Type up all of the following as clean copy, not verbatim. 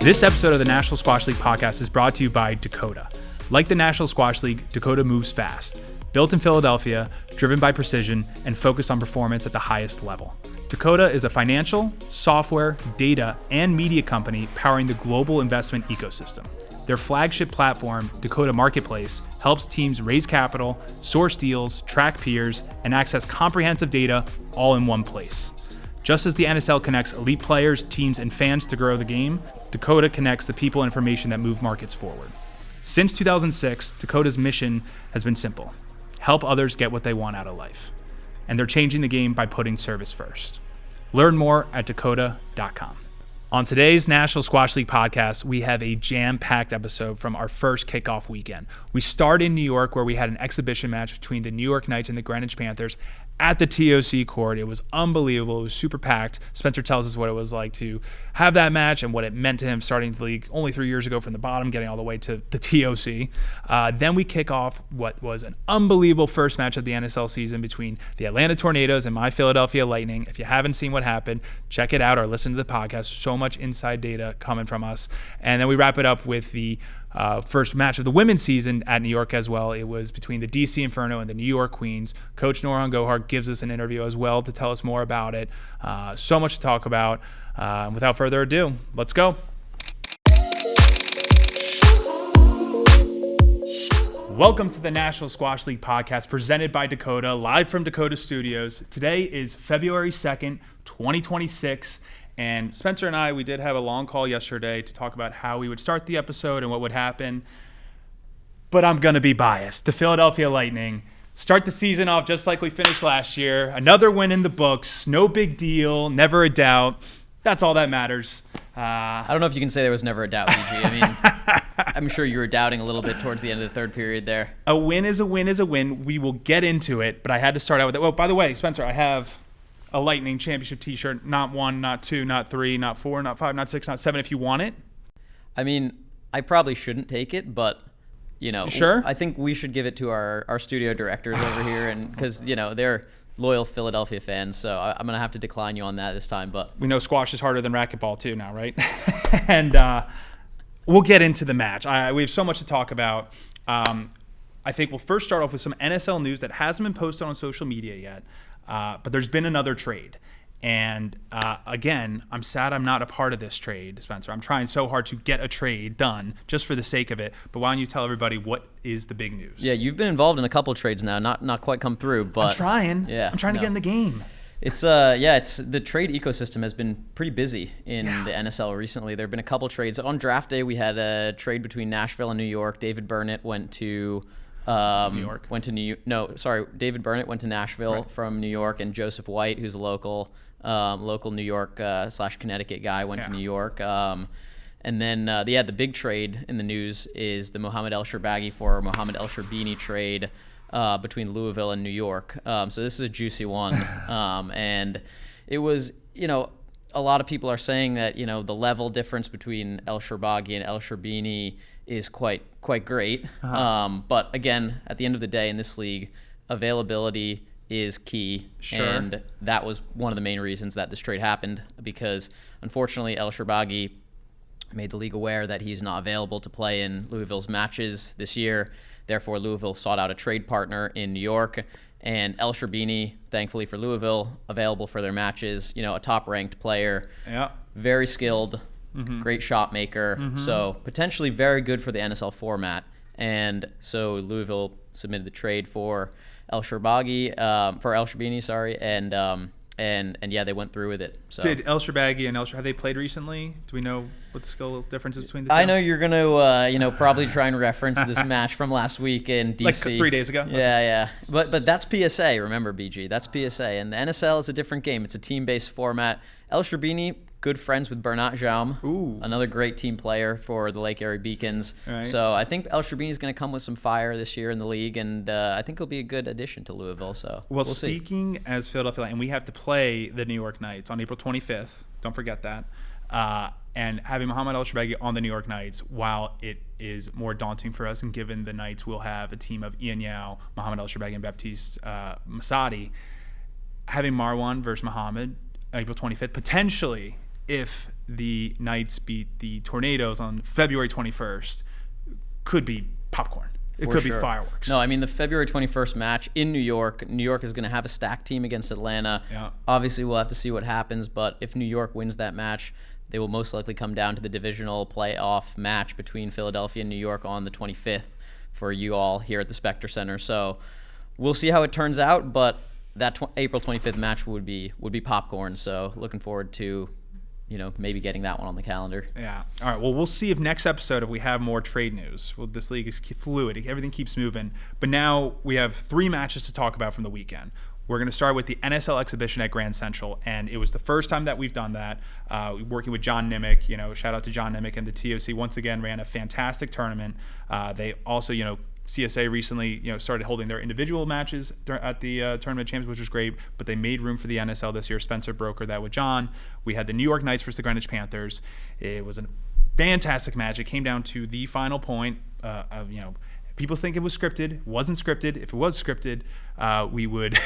This episode of the National Squash League podcast is brought to you by Dakota. Like the National Squash League, Dakota moves fast. Built in Philadelphia, driven by precision, and focused on performance at the highest level. Dakota is a financial, software, data, and media company powering the global investment ecosystem. Their flagship platform, Dakota Marketplace, helps teams raise capital, source deals, track peers, and access comprehensive data all in one place. Just as the NSL connects elite players, teams, and fans to grow the game, Dakota connects the people and information that move markets forward. Since 2006, Dakota's mission has been simple: help others get what they want out of life. And they're changing the game by putting service first. Learn more at dakota.com. On today's National Squash League podcast, we have a jam-packed episode from our first kickoff weekend. We start in New York, where we had an exhibition match between the New York Knights and the Greenwich Panthers at the TOC court. It was unbelievable. It was super packed. Spencer tells us what it was like to have that match and what it meant to him starting the league only 3 years ago from the bottom, getting all the way to the TOC. Then we kick off what was an unbelievable first match of the NSL season between the Atlanta Tornadoes and my Philadelphia Lightning. If you haven't seen what happened, check it out or listen to the podcast. So much inside data coming from us. And then we wrap it up with the first match of the women's season at New York as well. It was between the DC Inferno and the New York Queens. Coach Nouran Gohar gives us an interview as well to tell us more about it. So much to talk about. Without further ado, let's go. Welcome to the National Squash League podcast presented by Dakota, live from Dakota Studios. Today is February 2nd, 2026. And Spencer and I, we did have a long call yesterday to talk about how we would start the episode and what would happen. But I'm going to be biased. The Philadelphia Lightning start the season off just like we finished last year. Another win in the books. No big deal. Never a doubt. That's all that matters. I don't know if you can say there was never a doubt, BG. I mean, I'm sure you were doubting a little bit towards the end of the third period there. A win is a win is a win. We will get into it, but I had to start out with it. Well, by the way, Spencer, I have a Lightning Championship t-shirt. Not 1, not 2, not 3, not 4, not 5, not 6, not 7 if you want it. I mean, I probably shouldn't take it, but, you know. Sure? I think we should give it to our studio directors over here, and because, you know, they're loyal Philadelphia fans, so I'm going to have to decline you on that this time. But we know squash is harder than racquetball too now, right? And we'll get into the match. We have so much to talk about. I think we'll first start off with some NSL news that hasn't been posted on social media yet. But there's been another trade. And again, I'm sad I'm not a part of this trade, Spencer. I'm trying so hard to get a trade done just for the sake of it. But why don't you tell everybody what is the big news? Yeah, you've been involved in a couple trades now, not quite come through, but I'm trying. Yeah, I'm trying to get in the game. It's the trade ecosystem has been pretty busy in the NSL recently. There have been a couple trades. On draft day, we had a trade between Nashville and New York. David Burnett went to New York. David Burnett went to Nashville from New York, and Joseph White, who's a local New York / Connecticut guy, went to New York. And then the big trade in the news is the Mohamed ElShorbagy for Mohamed ElShorbagy trade between Louisville and New York. So this is a juicy one. And it was, you know, a lot of people are saying that, you know, the level difference between ElShorbagy and ElShorbagy is quite great. But again, at the end of the day in this league, availability is key. Sure. And that was one of the main reasons that this trade happened, because unfortunately ElShorbagy made the league aware that he's not available to play in Louisville's matches this year. Therefore, Louisville sought out a trade partner in New York, and ElShorbagy, thankfully for Louisville, available for their matches. You know, a top-ranked player, very skilled, great shot maker, so potentially very good for the NSL format. And so Louisville submitted the trade for ElShorbagy, and yeah, they went through with it. So. Did ElShorbagy and have they played recently? Do we know what the skill differences between the two? I know you're going to, probably try and reference this match from last week in DC. Like 3 days ago? Yeah. But that's PSA, remember, BG. That's PSA. And the NSL is a different game. It's a team-based format. ElShorbagy, good friends with Bernat Jaume, another great team player for the Lake Erie Beacons. Right. So I think ElShorbagy is going to come with some fire this year in the league, and I think he'll be a good addition to Louisville. So we'll speaking see. As Philadelphia, and we have to play the New York Knights on April 25th. Don't forget that. And having Mohamed ElShorbagy on the New York Knights, while it is more daunting for us, and given the Knights will have a team of Ian Yao, Mohamed ElShorbagy, and Baptiste Masadi, having Marwan versus Mohamed April 25th, potentially, if the Knights beat the Tornadoes on February 21st could be popcorn. It could be fireworks. No, I mean, the February 21st match in New York is going to have a stacked team against Atlanta. Yeah. Obviously, we'll have to see what happens, but if New York wins that match, they will most likely come down to the divisional playoff match between Philadelphia and New York on the 25th for you all here at the Spectre Center. So we'll see how it turns out, but that April 25th match would be popcorn. So looking forward to maybe getting that one on the calendar. Yeah. All right. Well, we'll see if next episode, if we have more trade news. Well, this league is fluid. Everything keeps moving. But now we have 3 matches to talk about from the weekend. We're going to start with the NSL exhibition at Grand Central, and it was the first time that we've done that. Working with John Nimick, shout out to John Nimick and the TOC once again ran a fantastic tournament. They also, CSA recently, started holding their individual matches at the Tournament of Champions, which was great, but they made room for the NSL this year. Spencer brokered that with John. We had the New York Knights versus the Greenwich Panthers. It was a fantastic match. It came down to the final point of, people think it was scripted. It wasn't scripted. If it was scripted, we would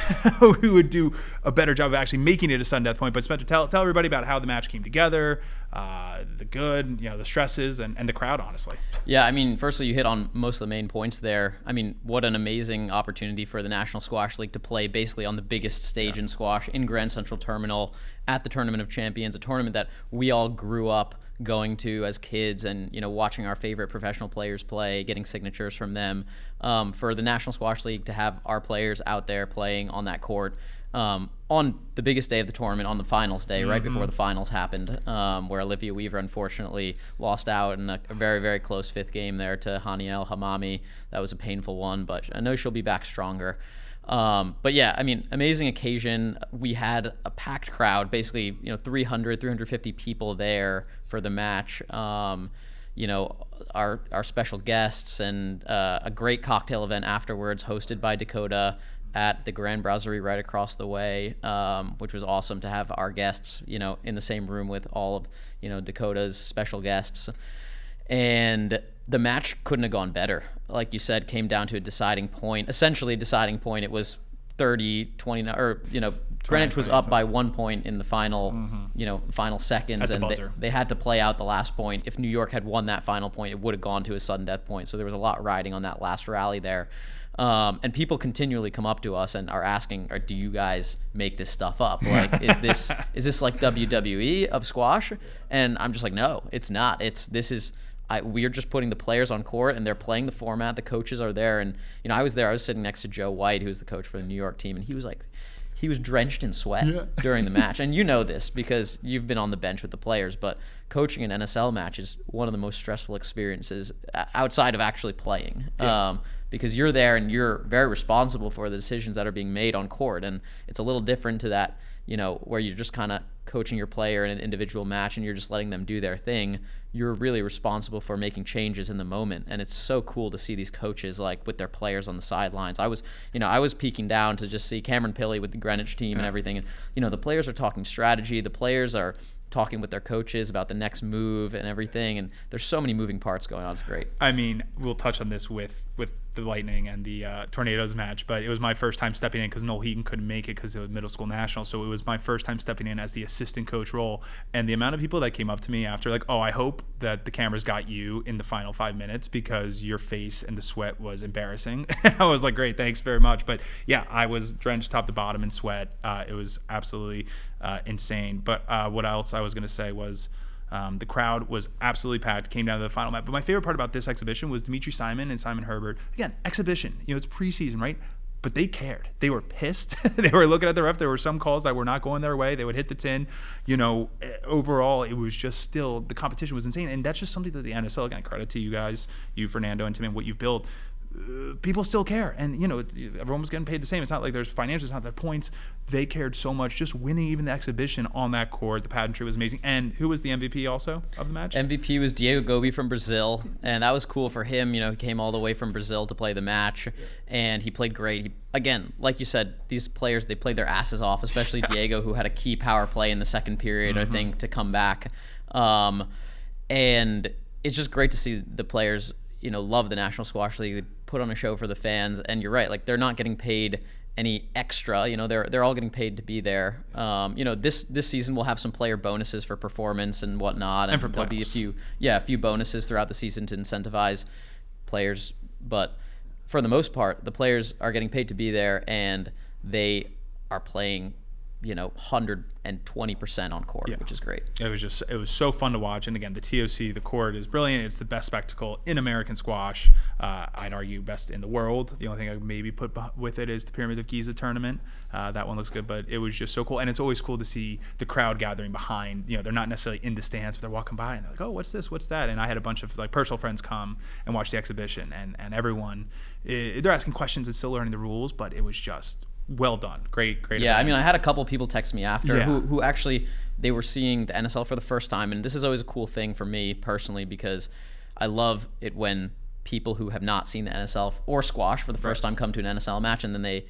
we would do a better job of actually making it a sudden death point. But Spencer, tell everybody about how the match came together, the good, the stresses, and the crowd, honestly. Yeah, I mean, firstly, you hit on most of the main points there. I mean, what an amazing opportunity for the National Squash League to play basically on the biggest stage in squash in Grand Central Terminal at the Tournament of Champions, a tournament that we all grew up going to as kids and watching our favorite professional players play, getting signatures from them. For the National Squash League to have our players out there playing on that court on the biggest day of the tournament, on the finals day, right before the finals happened, where Olivia Weaver unfortunately lost out in a very, very close 5th game there to Haniel Hamami. That was a painful one, but I know she'll be back stronger. But yeah, I mean, amazing occasion. We had a packed crowd, basically, 350 people there for the match. Our special guests and a great cocktail event afterwards hosted by Dakota at the Grand Brasserie right across the way, which was awesome to have our guests, in the same room with all of, Dakota's special guests. And the match couldn't have gone better. Like you said, came down to a deciding point. Essentially a deciding point. It was 30-29, or Greenwich was up by 1 point in the final, final seconds, and they had to play out the last point. If New York had won that final point, it would have gone to a sudden death point. So there was a lot riding on that last rally there. And people continually come up to us and are asking, do you guys make this stuff up? Like, is this like WWE of squash? And I'm just like, no, it's not. We're just putting the players on court and they're playing the format. The coaches are there. And, I was sitting next to Joe White, who's the coach for the New York team. And he was drenched in sweat during the match. And you know this because you've been on the bench with the players, but coaching an NSL match is one of the most stressful experiences outside of actually playing. Because you're there and you're very responsible for the decisions that are being made on court. And it's a little different to that, where you're just kind of coaching your player in an individual match and you're just letting them do their thing. You're really responsible for making changes in the moment. And it's so cool to see these coaches like with their players on the sidelines. I was peeking down to just see Cameron Pilley with the Greenwich team and everything. And, the players are talking strategy. The players are talking with their coaches about the next move and everything. And there's so many moving parts going on. It's great. I mean, we'll touch on this with the Lightning and the Tornadoes match, but it was my first time stepping in because Noel Heaton couldn't make it because it was middle school national. So it was my first time stepping in as the assistant coach role. And the amount of people that came up to me after, like, oh, I hope that the cameras got you in the final 5 minutes because your face and the sweat was embarrassing. I was like, great, thanks very much. But yeah, I was drenched top to bottom in sweat. It was absolutely insane. But what else I was going to say was the crowd was absolutely packed, came down to the final match. But my favorite part about this exhibition was Dimitri Simon and Simon Herbert. Again, exhibition. It's preseason, right? But they cared. They were pissed. They were looking at the ref. There were some calls that were not going their way. They would hit the tin. Overall, it was just still, the competition was insane. And that's just something that the NSL, again, credit to you guys, you, Fernando, and Tim, and what you've built. People still care, and everyone was getting paid the same. It's not like there's financials, it's not their points. They cared so much. Just winning even the exhibition on that court, the pageantry was amazing. And who was the MVP also of the match? MVP was Diego Gobi from Brazil, and that was cool for him. He came all the way from Brazil to play the match, and he played great. Again, like you said, these players, they played their asses off, especially Diego, who had a key power play in the second period, I think, to come back. And it's just great to see the players love the National Squash League, put on a show for the fans. And you're right, like, they're not getting paid any extra. They're all getting paid to be there. This season we'll have some player bonuses for performance and whatnot, and for there'll be a few bonuses throughout the season to incentivize players. But for the most part, the players are getting paid to be there, and they are playing 120% on court, which is great. It was so fun to watch. And again, the TOC, the court is brilliant. It's the best spectacle in American squash. I'd argue best in the world. The only thing I would maybe put with it is the Pyramid of Giza tournament. That one looks good, but it was just so cool. And it's always cool to see the crowd gathering behind. They're not necessarily in the stands, but they're walking by and they're like, oh, what's this? What's that? And I had a bunch of personal friends come and watch the exhibition, and everyone, they're asking questions and still learning the rules, but it was just well done. Great. Yeah, event. I had a couple people text me after who actually, they were seeing the NSL for the first time. And this is always a cool thing for me personally, because I love it when people who have not seen the NSL or squash for the first time come to an NSL match, and then they,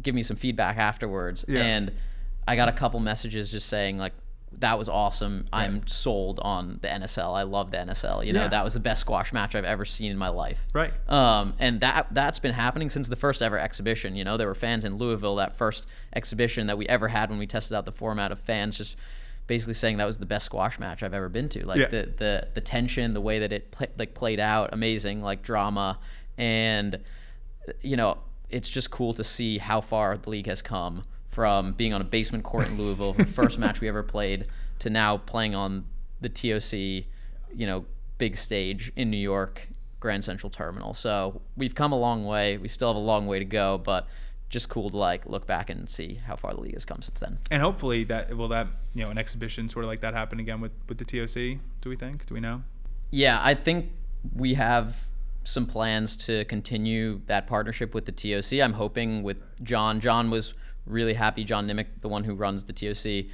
give me some feedback afterwards. Yeah. And I got a couple messages just saying like, that was awesome. Right. I'm sold on the NSL. I love the NSL. That was the best squash match I've ever seen in my life. Right. And that's been happening since the first ever exhibition. There were fans in Louisville, that first exhibition that we ever had when we tested out the format, of fans just basically saying that was the best squash match I've ever been to. Like the tension, the way that it played out, amazing, like drama. And, it's just cool to see how far the league has come from being on a basement court in Louisville, the first match we ever played, to now playing on the TOC, big stage in New York, Grand Central Terminal. So we've come a long way. We still have a long way to go, but just cool to look back and see how far the league has come since then. And hopefully an exhibition sort of like that happen again with the TOC, do we think? Do we know? Yeah, I think we have some plans to continue that partnership with the TOC. I'm hoping with John. John was really happy. John Nimick, the one who runs the TOC,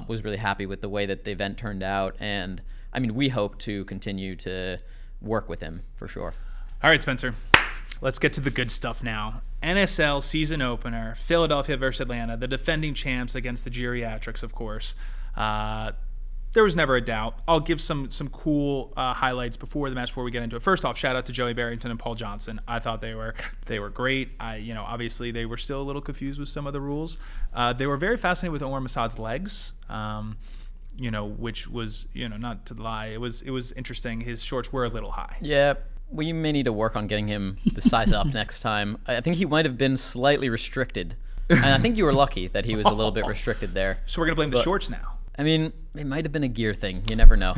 was really happy with the way that the event turned out. And we hope to continue to work with him for sure. All right, Spencer, let's get to the good stuff now. NSL season opener, Philadelphia versus Atlanta, the defending champs against the geriatrics, of course. There was never a doubt. I'll give some cool highlights before the match, before we get into it. First off, shout out to Joey Barrington and Paul Johnson. I thought they were great. Obviously they were still a little confused with some of the rules. They were very fascinated with Omar Massad's legs, which was, not to lie, it was interesting. His shorts were a little high. Yeah. We may need to work on getting him the size up next time. I think he might have been slightly restricted. And I think you were lucky that he was a little bit restricted there. So we're going to blame the shorts now. It might have been a gear thing. You never know.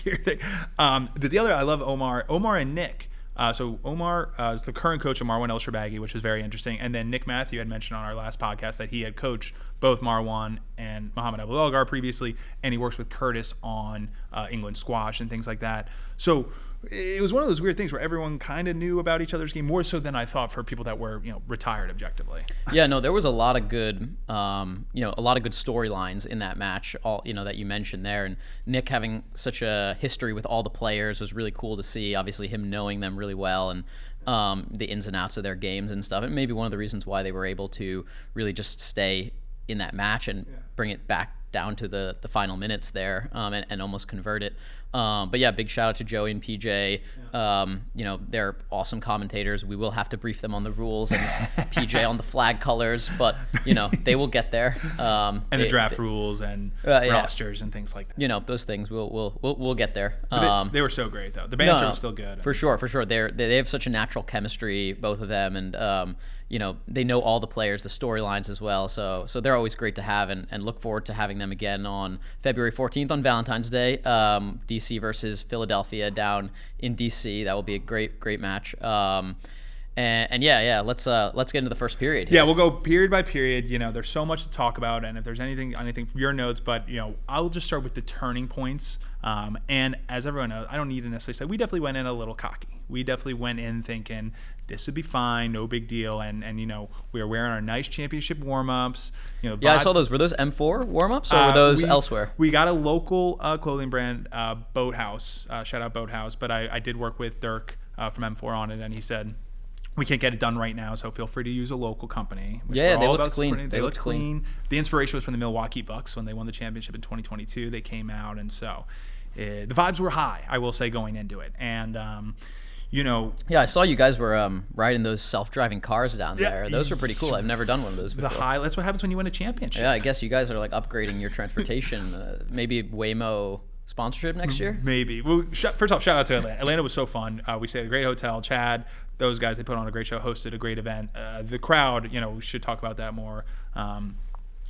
Gear thing. But the other, I love Omar and Nick. So Omar is the current coach of Nouran ElShorbagy, which was very interesting. And then Nick Matthew had mentioned on our last podcast that he had coached both Marwan and Mohamed ElShorbagy previously, and he works with Curtis on England squash and things like that. So it was one of those weird things where everyone kind of knew about each other's game, more so than I thought for people that were, retired objectively. Yeah, no, there was a lot of good, storylines in that match, all, that you mentioned there. And Nick having such a history with all the players was really cool to see. Obviously, him knowing them really well and the ins and outs of their games and stuff. And maybe one of the reasons why they were able to really just stay in that match and bring it back down to the final minutes there and almost convert it. But yeah, big shout out to Joey and PJ. They're awesome commentators. We will have to brief them on the rules and PJ on the flag colors, but they will get there. And the draft rules and rosters and things like that. Those things we'll get there. They were so great though. The banter was still good. For sure. They have such a natural chemistry, both of them, and they know all the players, the storylines as well. So they're always great to have, and look forward to having them again on February 14th on Valentine's Day. DC versus Philadelphia down in DC. That will be a great match. Let's get into the first period here. Yeah, we'll go period by period. There's so much to talk about, and if there's anything from your notes, but I'll just start with the turning points. And as everyone knows, I don't need to necessarily say, we definitely went in a little cocky. We definitely went in thinking this would be fine, no big deal, and we were wearing our nice championship warm-ups. I saw those. Were those M4 warm-ups, or were those elsewhere? We got a local clothing brand, Boathouse. Shout out Boathouse. But I did work with Dirk from M4 on it, and he said, we can't get it done right now, so feel free to use a local company. Yeah, they looked clean. They looked clean. The inspiration was from the Milwaukee Bucks when they won the championship in 2022. They came out, and so the vibes were high, I will say, going into it. And Yeah, I saw you guys were riding those self-driving cars down there. Those were pretty cool. I've never done one of those before. That's what happens when you win a championship. Yeah, I guess you guys are like upgrading your transportation. Maybe Waymo sponsorship next year? Maybe. Well, first off, shout out to Atlanta. Atlanta was so fun. We stayed at a great hotel. Chad, those guys, they put on a great show, hosted a great event. The crowd, we should talk about that more.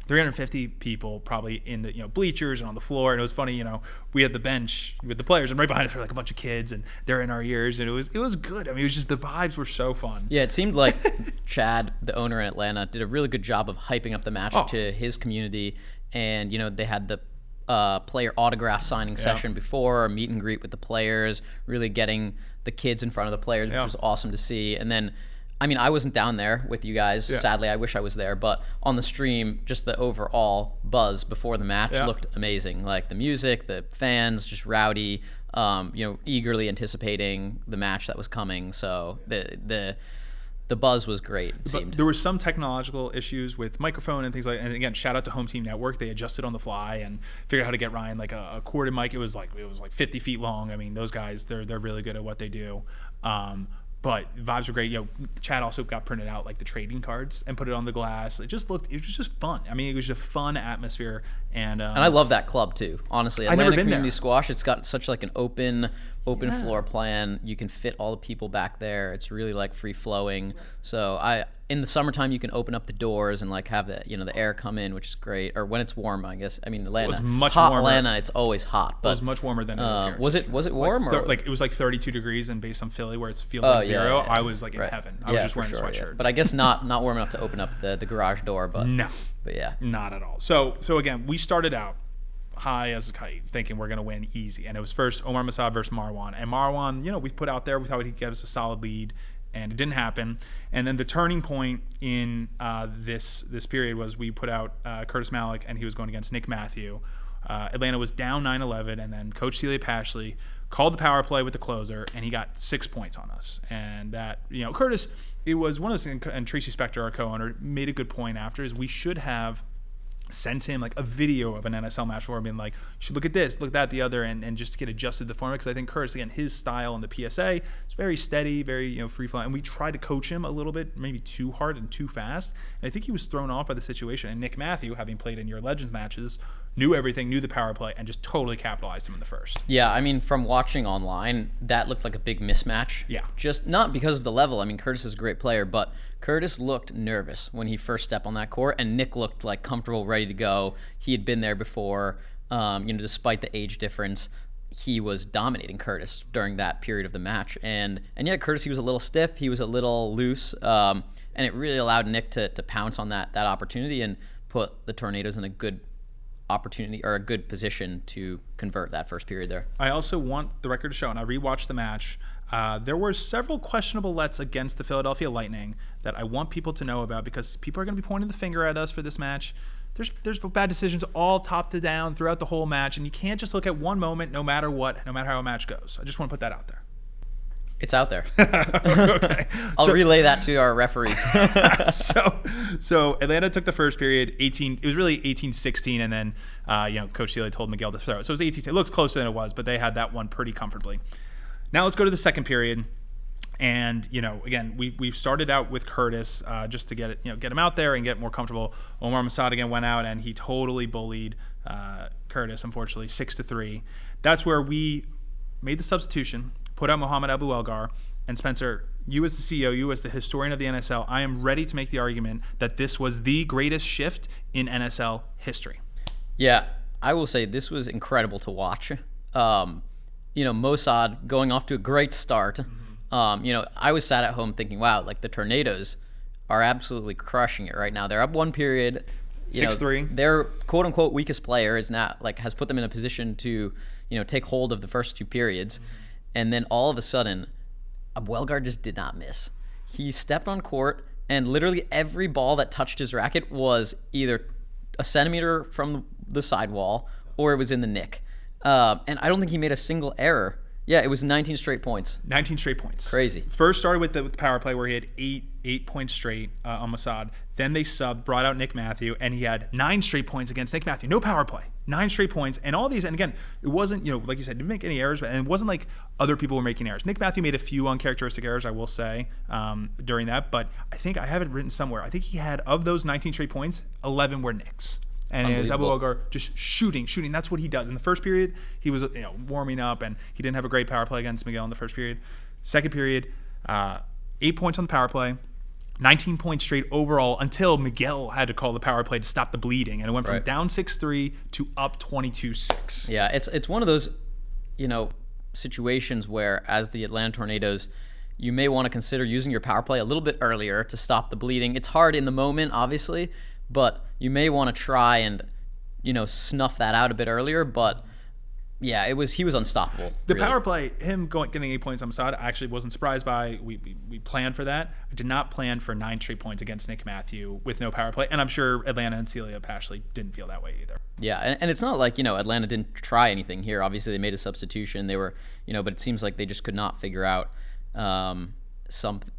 350 people probably in the bleachers and on the floor, and it was funny. We had the bench with the players, and right behind us were like a bunch of kids, and they're in our ears, and it was good. I mean, it was just, the vibes were so fun. Yeah, it seemed like Chad, the owner in Atlanta, did a really good job of hyping up the match to his community, and they had the player autograph signing session before, a meet and greet with the players, really getting the kids in front of the players, which was awesome to see. And then, I mean, I wasn't down there with you guys. Yeah. Sadly, I wish I was there. But on the stream, just the overall buzz before the match looked amazing. Like the music, the fans, just rowdy, eagerly anticipating the match that was coming. So the buzz was great, it seemed. There were some technological issues with microphone and things like that. And again, shout out to Home Team Network. They adjusted on the fly and figured out how to get Ryan like a corded mic. It was like 50 feet long. I mean, those guys, they're really good at what they do. But vibes were great. Chad also got printed out like the trading cards and put it on the glass. It was just fun. I mean, it was just a fun atmosphere. And I love that club too. Honestly, I've never been Community there. Squash. It's got such like an open floor plan. You can fit all the people back there. It's really like free flowing. So in the summertime you can open up the doors and like have the the air come in, which is great. Or when it's warm, I guess. I mean, Atlanta. It was much hot warmer. Atlanta, it's always hot. But it was much warmer than it is here. Was it warm or it was like 32 degrees, and based on Philly where it feels like zero, I was like in heaven. I was just wearing a sweatshirt. Yeah. But I guess not warm enough to open up the garage door. But no. But yeah, not at all. So again, we started out high as a kite, thinking we're going to win easy. And it was first Omar Masad versus Marwan. And Marwan, we put out there, we thought he'd get us a solid lead, and it didn't happen. And then the turning point in this period was we put out Curtis Malik, and he was going against Nick Matthew. Atlanta was down 9-11, and then Coach Celia Pashley called the power play with the closer, and he got 6 points on us. And that, Curtis, it was one of those things, and Tracy Spector, our co-owner, made a good point after, is we should have sent him like a video of an NSL match for him, being like, you should look at this, look at that, the other, and just to get adjusted to the format. Because I think Curtis, again, his style in the PSA is very steady, very free flowing, and we tried to coach him a little bit, maybe too hard and too fast, and I think he was thrown off by the situation. And Nick Matthew, having played in your Legends matches, knew everything, knew the power play, and just totally capitalized him in the first. Yeah, I mean, from watching online, that looked like a big mismatch. Yeah. Just not because of the level. I mean, Curtis is a great player, but Curtis looked nervous when he first stepped on that court, and Nick looked like comfortable, ready to go. He had been there before. Despite the age difference, he was dominating Curtis during that period of the match. And yeah, Curtis, he was a little stiff. He was a little loose. And it really allowed Nick to pounce on that opportunity and put the Tornadoes in a good opportunity or a good position to convert that first period there. I also want the record to show, and I rewatched the match, there were several questionable lets against the Philadelphia Lightning that I want people to know about, because people are going to be pointing the finger at us for this match. There's bad decisions all top to down throughout the whole match, and you can't just look at one moment no matter what, no matter how a match goes. I just want to put that out there. It's out there. Okay. I'll relay that to our referees. So Atlanta took the first period, 18. It was really 18-16, and then Coach Celia told Miguel to throw it. So it was 18. It looked closer than it was, but they had that one pretty comfortably. Now let's go to the second period. And again, we started out with Curtis just to get him out there and get more comfortable. Omar Masad again went out, and he totally bullied Curtis, unfortunately, 6-3. That's where we made the substitution, put out Mohamed ElShorbagy, and Spencer, you as the CEO, you as the historian of the NSL, I am ready to make the argument that this was the greatest shift in NSL history. Yeah, I will say this was incredible to watch. Mossad going off to a great start. I was sat at home thinking, wow, like the Tornadoes are absolutely crushing it right now. They're up one period. 6-3. Their quote unquote weakest player is now has put them in a position to, take hold of the first two periods. And then all of a sudden, Abwelgar just did not miss. He stepped on court, and literally every ball that touched his racket was either a centimeter from the sidewall or it was in the nick. And I don't think he made a single error. Yeah, it was 19 straight points. 19 straight points. Crazy. First started with the power play where he had eight points straight on Masad. Then they brought out Nick Matthew, and he had 9 straight points against Nick Matthew. No power play. 9 straight points, and all these. And again, it wasn't, like you said, didn't make any errors, and it wasn't like other people were making errors. Nick Matthew made a few uncharacteristic errors, I will say, during that. But I think I have it written somewhere. I think he had, of those 19 straight points, 11 were nicks. And as Abu Elgar just shooting. That's what he does. In the first period, he was warming up, and he didn't have a great power play against Miguel in the first period. Second period, 8 points on the power play, 19 points straight overall until Miguel had to call the power play to stop the bleeding, and it went from down 6-3 to up 22-6. Yeah, it's one of those situations where, as the Atlanta Tornadoes, you may want to consider using your power play a little bit earlier to stop the bleeding. It's hard in the moment, obviously, but you may want to try and snuff that out a bit earlier. But yeah, he was unstoppable. The power play, him getting 8 points on Mossad, I actually wasn't surprised by. We planned for that. I did not plan for 9 straight points against Nick Matthew with no power play, and I'm sure Atlanta and Celia Pashley didn't feel that way either. Yeah, and it's not like Atlanta didn't try anything here. Obviously, they made a substitution. They were but it seems like they just could not figure out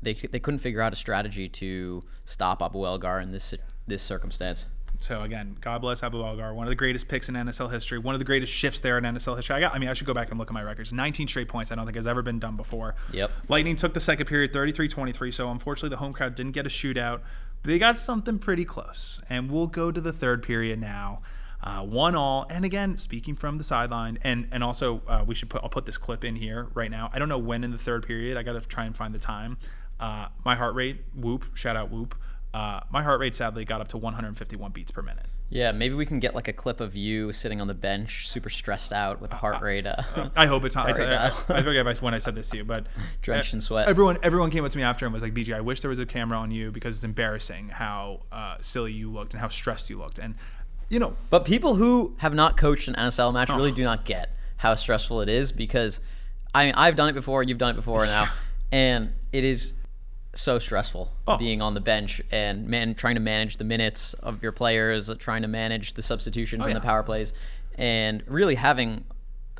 they couldn't figure out a strategy to stop Abu Elgar in this circumstance. So again, God bless Abu Elgar, one of the greatest picks in NSL history, one of the greatest shifts there in NSL history. I should go back and look at my records. 19 straight points, I don't think has ever been done before. Yep. Lightning took the second period 33-23, so unfortunately the home crowd didn't get a shootout, but they got something pretty close. And we'll go to the third period now. 1-1, and again, speaking from the sideline, and also I'll put this clip in here right now. I don't know when in the third period. I got to try and find the time. My heart rate, whoop, shout out whoop. My heart rate sadly got up to 151 beats per minute. Yeah, maybe we can get like a clip of you sitting on the bench, super stressed out with heart rate. I hope it's not. I forget when I said this to you, but drenched in sweat. Everyone came up to me after and was like, "BG, I wish there was a camera on you because it's embarrassing how silly you looked and how stressed you looked." And but people who have not coached an NSL match really do not get how stressful it is, because I've done it before, you've done it before now, and it is so stressful being on the bench and trying to manage the minutes of your players, trying to manage the substitutions and the power plays, and really having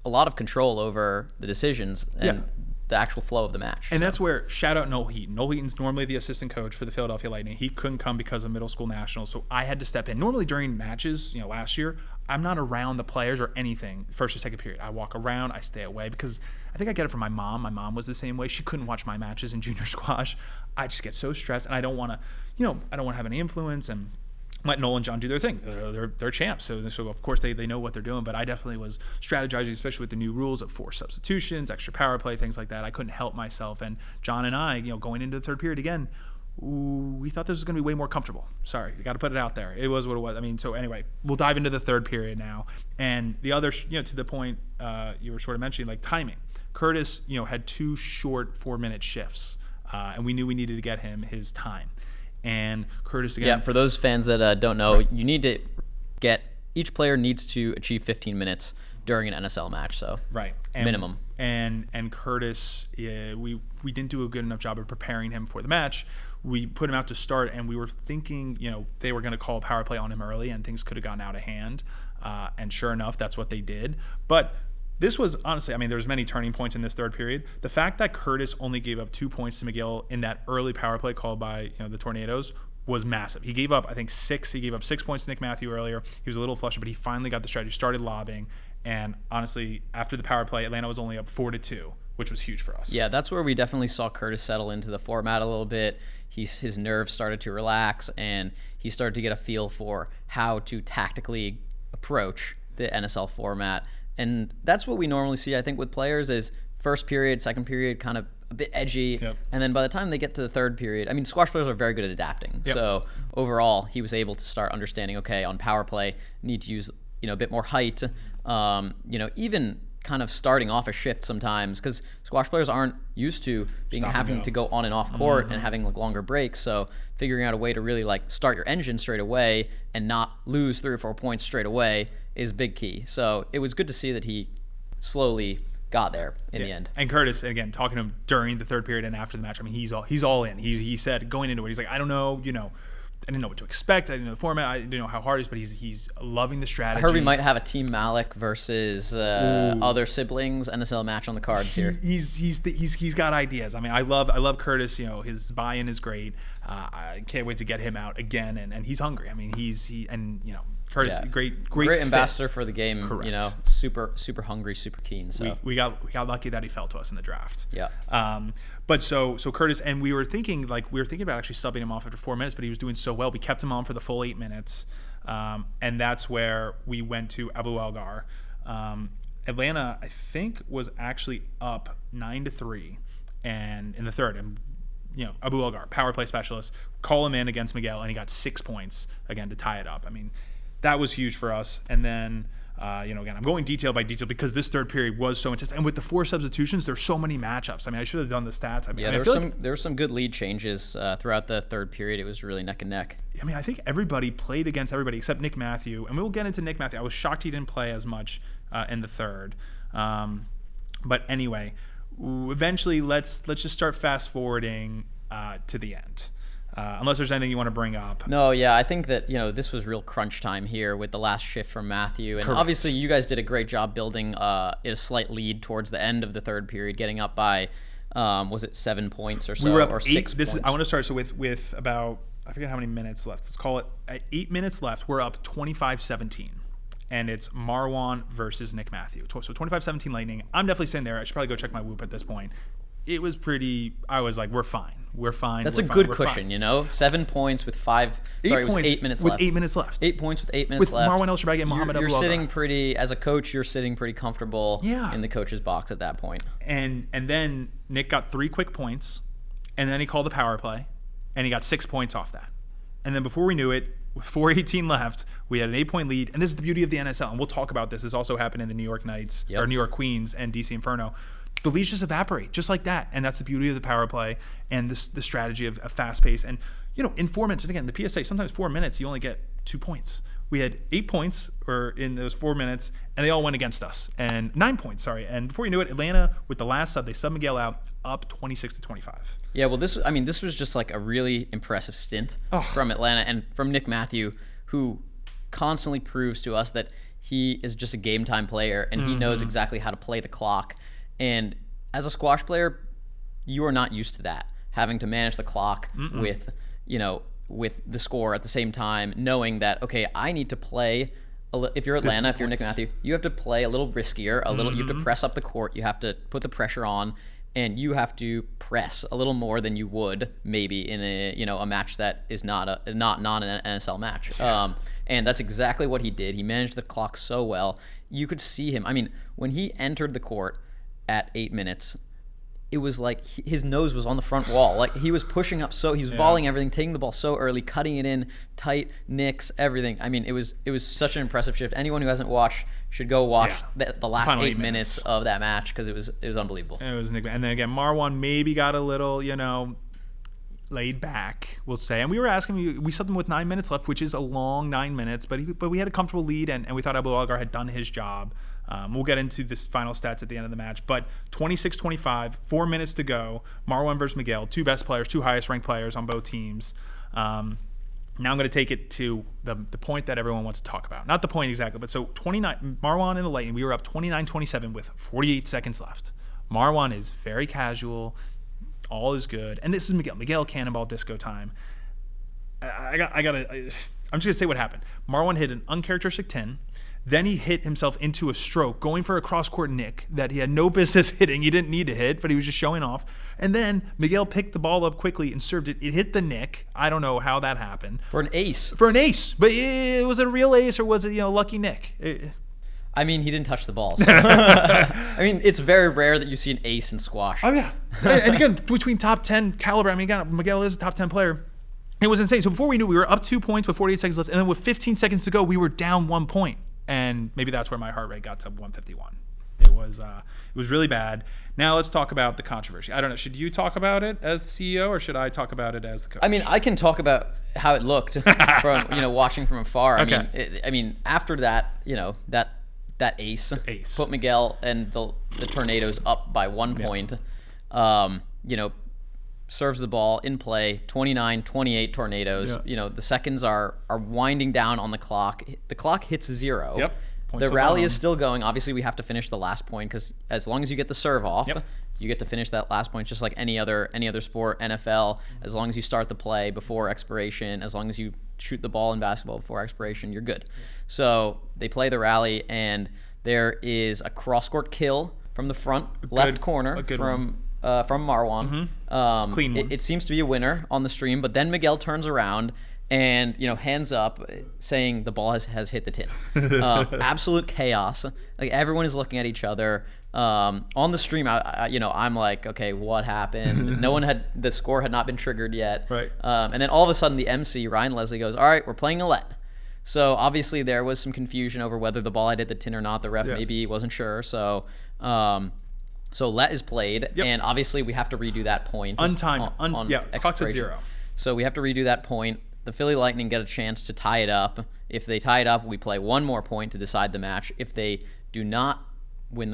a lot of control over the decisions and the actual flow of the match. And that's where, shout out Noel Heaton. Noel Heaton's normally the assistant coach for the Philadelphia Lightning. He couldn't come because of middle school nationals, so I had to step in. Normally during matches, last year, I'm not around the players or anything first or second period. I walk around, I stay away, because I think I get it from my mom. My mom was the same way. She couldn't watch my matches in junior squash. I just get so stressed, and I don't want to, I don't want to have any influence and let Noel and John do their thing. They're champs, so of course they know what they're doing. But I definitely was strategizing, especially with the new rules of 4 substitutions, extra power play, things like that. I couldn't help myself. And John and I, going into the third period again, we thought this was going to be way more comfortable. Sorry, you got to put it out there. It was what it was. So anyway, we'll dive into the third period now. And the other, to the point you were sort of mentioning, like timing. Curtis, had 2 short 4-minute shifts, and we knew we needed to get him his time. And Curtis again. Yeah, for those fans that don't know, you need to each player needs to achieve 15 minutes during an NSL match. So minimum. And Curtis, we didn't do a good enough job of preparing him for the match. We put him out to start, and we were thinking, they were going to call a power play on him early, and things could have gone out of hand. And sure enough, that's what they did. But this was honestly, there was many turning points in this third period. The fact that Curtis only gave up 2 points to Miguel in that early power play called by the Tornadoes was massive. He gave up, I think, 6. He gave up 6 points to Nick Matthew earlier. He was a little flushed, but he finally got the strategy, started lobbing. And honestly, after the power play, Atlanta was only up 4-2, which was huge for us. Yeah, that's where we definitely saw Curtis settle into the format a little bit. His nerves started to relax, and he started to get a feel for how to tactically approach the NSL format. And that's what we normally see, I think, with players is first period, second period, kind of a bit edgy. Yep. And then by the time they get to the third period, squash players are very good at adapting. Yep. So overall, he was able to start understanding, okay, on power play, need to use, a bit more height, even kind of starting off a shift sometimes, because squash players aren't used to having to go on and off court and having longer breaks. So figuring out a way to really start your engine straight away and not lose 3 or 4 points straight away is big key. So it was good to see that he slowly got there in the end. And Curtis, again, talking to him during the third period and after the match, he's all in. He said going into it, he's like, I don't know, I didn't know what to expect. I didn't know the format. I didn't know how hard it is, but he's loving the strategy. I heard we might have a Team Malik versus other siblings NSL match on the cards here. He's got ideas. I love Curtis. His buy-in is great. I can't wait to get him out again, and he's hungry. Curtis, great ambassador for the game. Correct. You know, super hungry, super keen. So we got lucky that he fell to us in the draft. Yeah. But so Curtis, and we were thinking about actually subbing him off after 4 minutes, but he was doing so well, we kept him on for the full 8 minutes, and that's where we went to Abu Elgar. Atlanta, I think, was actually up 9-3, and in the third, and Abu Elgar, power play specialist, call him in against Miguel, and he got 6 points again to tie it up. I mean, that was huge for us. And then, again, I'm going detail by detail because this third period was so intense. And with the 4 substitutions, there's so many matchups. I mean, I should have done the stats. There were some good lead changes throughout the third period. It was really neck and neck. I mean, I think everybody played against everybody except Nick Matthew. And we'll get into Nick Matthew. I was shocked he didn't play as much in the third. But anyway, eventually, let's just start fast forwarding to the end. Unless there's anything you want to bring up. No, yeah, I think that this was real crunch time here with the last shift from Matthew, and obviously you guys did a great job building a slight lead towards the end of the third period, getting up by was it 7 points or so, we were up or 6 points? I want to start with about, I forget how many minutes left. Let's call it 8 minutes left. We're up 25-17. And it's Marwan versus Nick Matthew. So 25-17 Lightning. I'm definitely sitting there. I should probably go check my whoop at this point. It was pretty. I was like, we're fine. That's a good cushion, 7 points with 5. Sorry, it was 8 minutes left. With 8 minutes left. 8 points with 8 minutes left. With Nouran Gohar and Mohamed ElShorbagy. You're sitting pretty, as a coach, you're sitting pretty comfortable in the coach's box at that point. And then Nick got 3 quick points, and then he called the power play, and he got 6 points off that. And then before we knew it, with 4:18 left, we had an 8-point lead. And this is the beauty of the NSL. And we'll talk about this. This also happened in the New York Knights, or New York Queens and DC Inferno. The leads just evaporate, just like that. And that's the beauty of the power play and the strategy of fast pace. And, in 4 minutes, and again, the PSA, sometimes 4 minutes, you only get 2 points. We had 8 points in those 4 minutes, and they all went against us. And 9 points, sorry. And before you knew it, Atlanta, with the last sub, they subbed Miguel out, up 26-25. Yeah, well, this was just like a really impressive stint from Atlanta and from Nick Matthew, who constantly proves to us that he is just a game time player and he knows exactly how to play the clock. And as a squash player, you are not used to that, having to manage the clock with the score at the same time, knowing that, okay, I need to play. If you're Atlanta, if you're Nick Matthew, you have to play a little riskier, you have to press up the court, you have to put the pressure on, and you have to press a little more than you would maybe in a match that is not an NSL match. And that's exactly what he did. He managed the clock so well. You could see him. I mean, when he entered the court at 8 minutes, it was like his nose was on the front wall. Like he was pushing up, he was volleying everything, taking the ball so early, cutting it in, tight nicks, everything. I mean, it was such an impressive shift. Anyone who hasn't watched should go watch the last Final 8 minutes of that match because it was unbelievable. It was Nick, and then again, Marwan maybe got a little laid back, we'll say. And we were asking, we subbed him with 9 minutes left, which is a long 9 minutes, but we had a comfortable lead, and we thought Abu Elgar had done his job. We'll get into this final stats at the end of the match, but 26-25, 4 minutes to go. Marwan versus Miguel, 2 best players, 2 highest ranked players on both teams. Now I'm going to take it to the point that everyone wants to talk about. Not the point exactly, but so 29, Marwan and the Lightning, we were up 29-27 with 48 seconds left. Marwan is very casual. All is good. And this is Miguel. Miguel cannonball disco time. I'm just going to say what happened. Marwan hit an uncharacteristic 10. Then he hit himself into a stroke, going for a cross-court nick that he had no business hitting. He didn't need to hit, but he was just showing off. And then Miguel picked the ball up quickly and served it. It hit the nick. I don't know how that happened. For an ace. But was it a real ace or was it lucky nick? I mean, he didn't touch the ball. So. I mean, it's very rare that you see an ace in squash. Oh, yeah. And again, between top 10 caliber, I mean, again, Miguel is a top 10 player. It was insane. So before we knew, we were up 2 points with 48 seconds left. And then with 15 seconds to go, we were down 1 point. And maybe that's where my heart rate got to 151. It was really bad. Now let's talk about the controversy. I don't know. Should you talk about it as the CEO or should I talk about it as the coach? I mean, I can talk about how it looked from watching from afar. Okay. I mean, after that, that ace put Miguel and the Tornadoes up by 1 point. Serves the ball in play, 29-28 Tornadoes. Yeah. The seconds are winding down on the clock. The clock hits 0. Yep. The rally is still going. Obviously, we have to finish the last point because as long as you get the serve off, you get to finish that last point, just like any other sport, NFL. As long as you start the play before expiration, as long as you shoot the ball in basketball before expiration, you're good. So they play the rally, and there is a cross-court kill from the front left corner from Marwan. Clean one. It seems to be a winner on the stream, but then Miguel turns around and hands up saying the ball has hit the tin. Absolute chaos. Like, everyone is looking at each other. On the stream, I'm like, okay, what happened? The score had not been triggered yet. Right. And then all of a sudden the MC, Ryan Leslie, goes, all right, we're playing a let. So obviously there was some confusion over whether the ball had hit the tin or not. The ref maybe wasn't sure. So let is played, and obviously we have to redo that point. Untimed. Clock's at 0. So we have to redo that point. The Philly Lightning get a chance to tie it up. If they tie it up, we play one more point to decide the match. If they do not win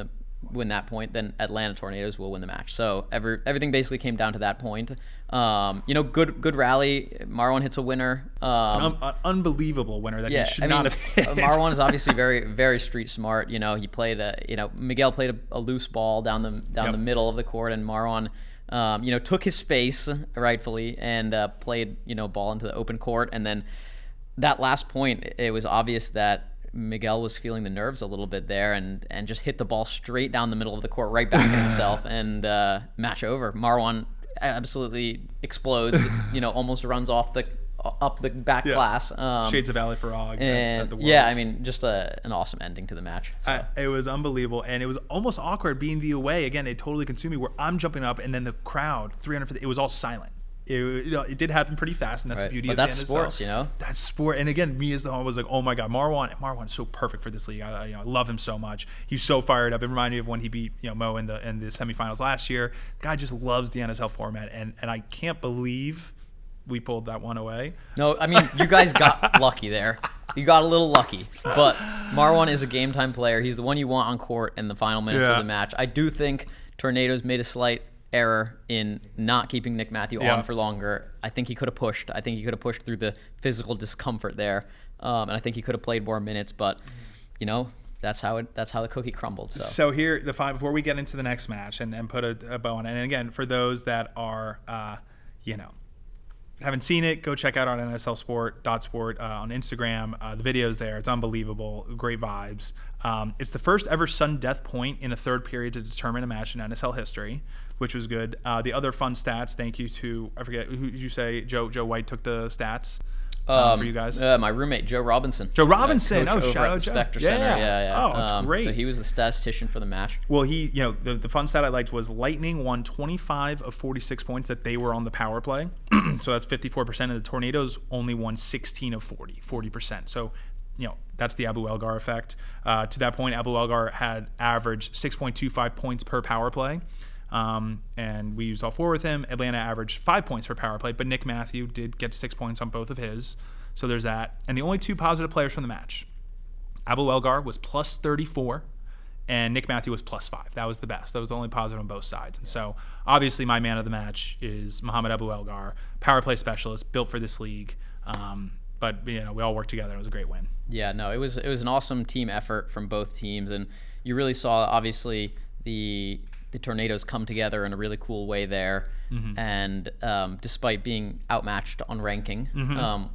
that point, then Atlanta Tornadoes will win the match. So everything basically came down to that point. Good rally. Marwan hits a winner. An unbelievable winner that he should not have hit. Marwan is obviously very, very street smart. He played Miguel played a loose ball down the middle of the court, and Marwan took his space rightfully and played ball into the open court. And then that last point, it was obvious that Miguel was feeling the nerves a little bit there and just hit the ball straight down the middle of the court, right back at himself, and match over. Marwan absolutely explodes, almost runs off up the back glass. Shades of Ali Farag at the Worlds. Just an awesome ending to the match. So. It was unbelievable, and it was almost awkward being the away. Again, it totally consumed me where I'm jumping up, and then the crowd, 350, it was all silent. It did happen pretty fast, and that's the beauty of the NSL. But that's sports, That's sport. And again, me as the home was like, oh my God, Marwan is so perfect for this league. I love him so much. He's so fired up. It reminded me of when he beat Mo in the semifinals last year. The guy just loves the NSL format, and I can't believe we pulled that one away. No, I mean, you guys got lucky there. You got a little lucky. But Marwan is a game time player. He's the one you want on court in the final minutes of the match. I do think Tornadoes made a slight error in not keeping Nick Matthew on for longer. I think he could have pushed. I think he could have pushed through the physical discomfort there, and I think he could have played more minutes. But that's how the cookie crumbled. So here, before we get into the next match and put a bow on it. And again, for those that are haven't seen it, go check out our NSL Sport on Instagram. The video's there. It's unbelievable. Great vibes. It's the first ever sudden death point in a third period to determine a match in NSL history, which was good. The other fun stats, thank you to, I forget, who did you say? Joe White took the stats for you guys? My roommate, Joe Robinson. Joe Robinson. Coach over at the Spectre Center. Yeah. Oh, that's great. So he was the statistician for the match. Well, the fun stat I liked was Lightning won 25 of 46 points that they were on the power play. So that's 54%. And the Tornadoes only won 16 of 40%. So, that's the Abu Elgar effect. To that point, Abu Elgar had averaged 6.25 points per power play. And we used all four with him. Atlanta averaged 5 points per power play, but Nick Matthew did get 6 points on both of his. So there's that. And the only two positive players from the match, Abu Elgar was plus 34, and Nick Matthew was plus 5. That was the best. That was the only positive on both sides. And so obviously my man of the match is Mohamed Abu Elgar, power play specialist, built for this league. But we all worked together. It was a great win. Yeah, no, it was an awesome team effort from both teams, and you really saw obviously the Tornadoes come together in a really cool way there. Mm-hmm. And despite being outmatched on ranking,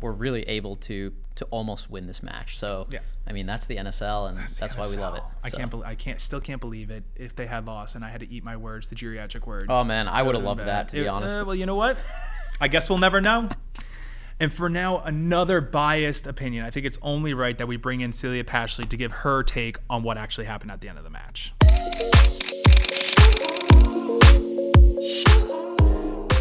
we're really able to almost win this match. So I mean, that's the NSL, and that's why we love it. I still can't believe it. If they had lost and I had to eat my words, the geriatric words. Oh man, I would have loved that, to be honest. Well, you know what? I guess we'll never know. And for now, another biased opinion. I think it's only right that we bring in Celia Pashley to give her take on what actually happened at the end of the match.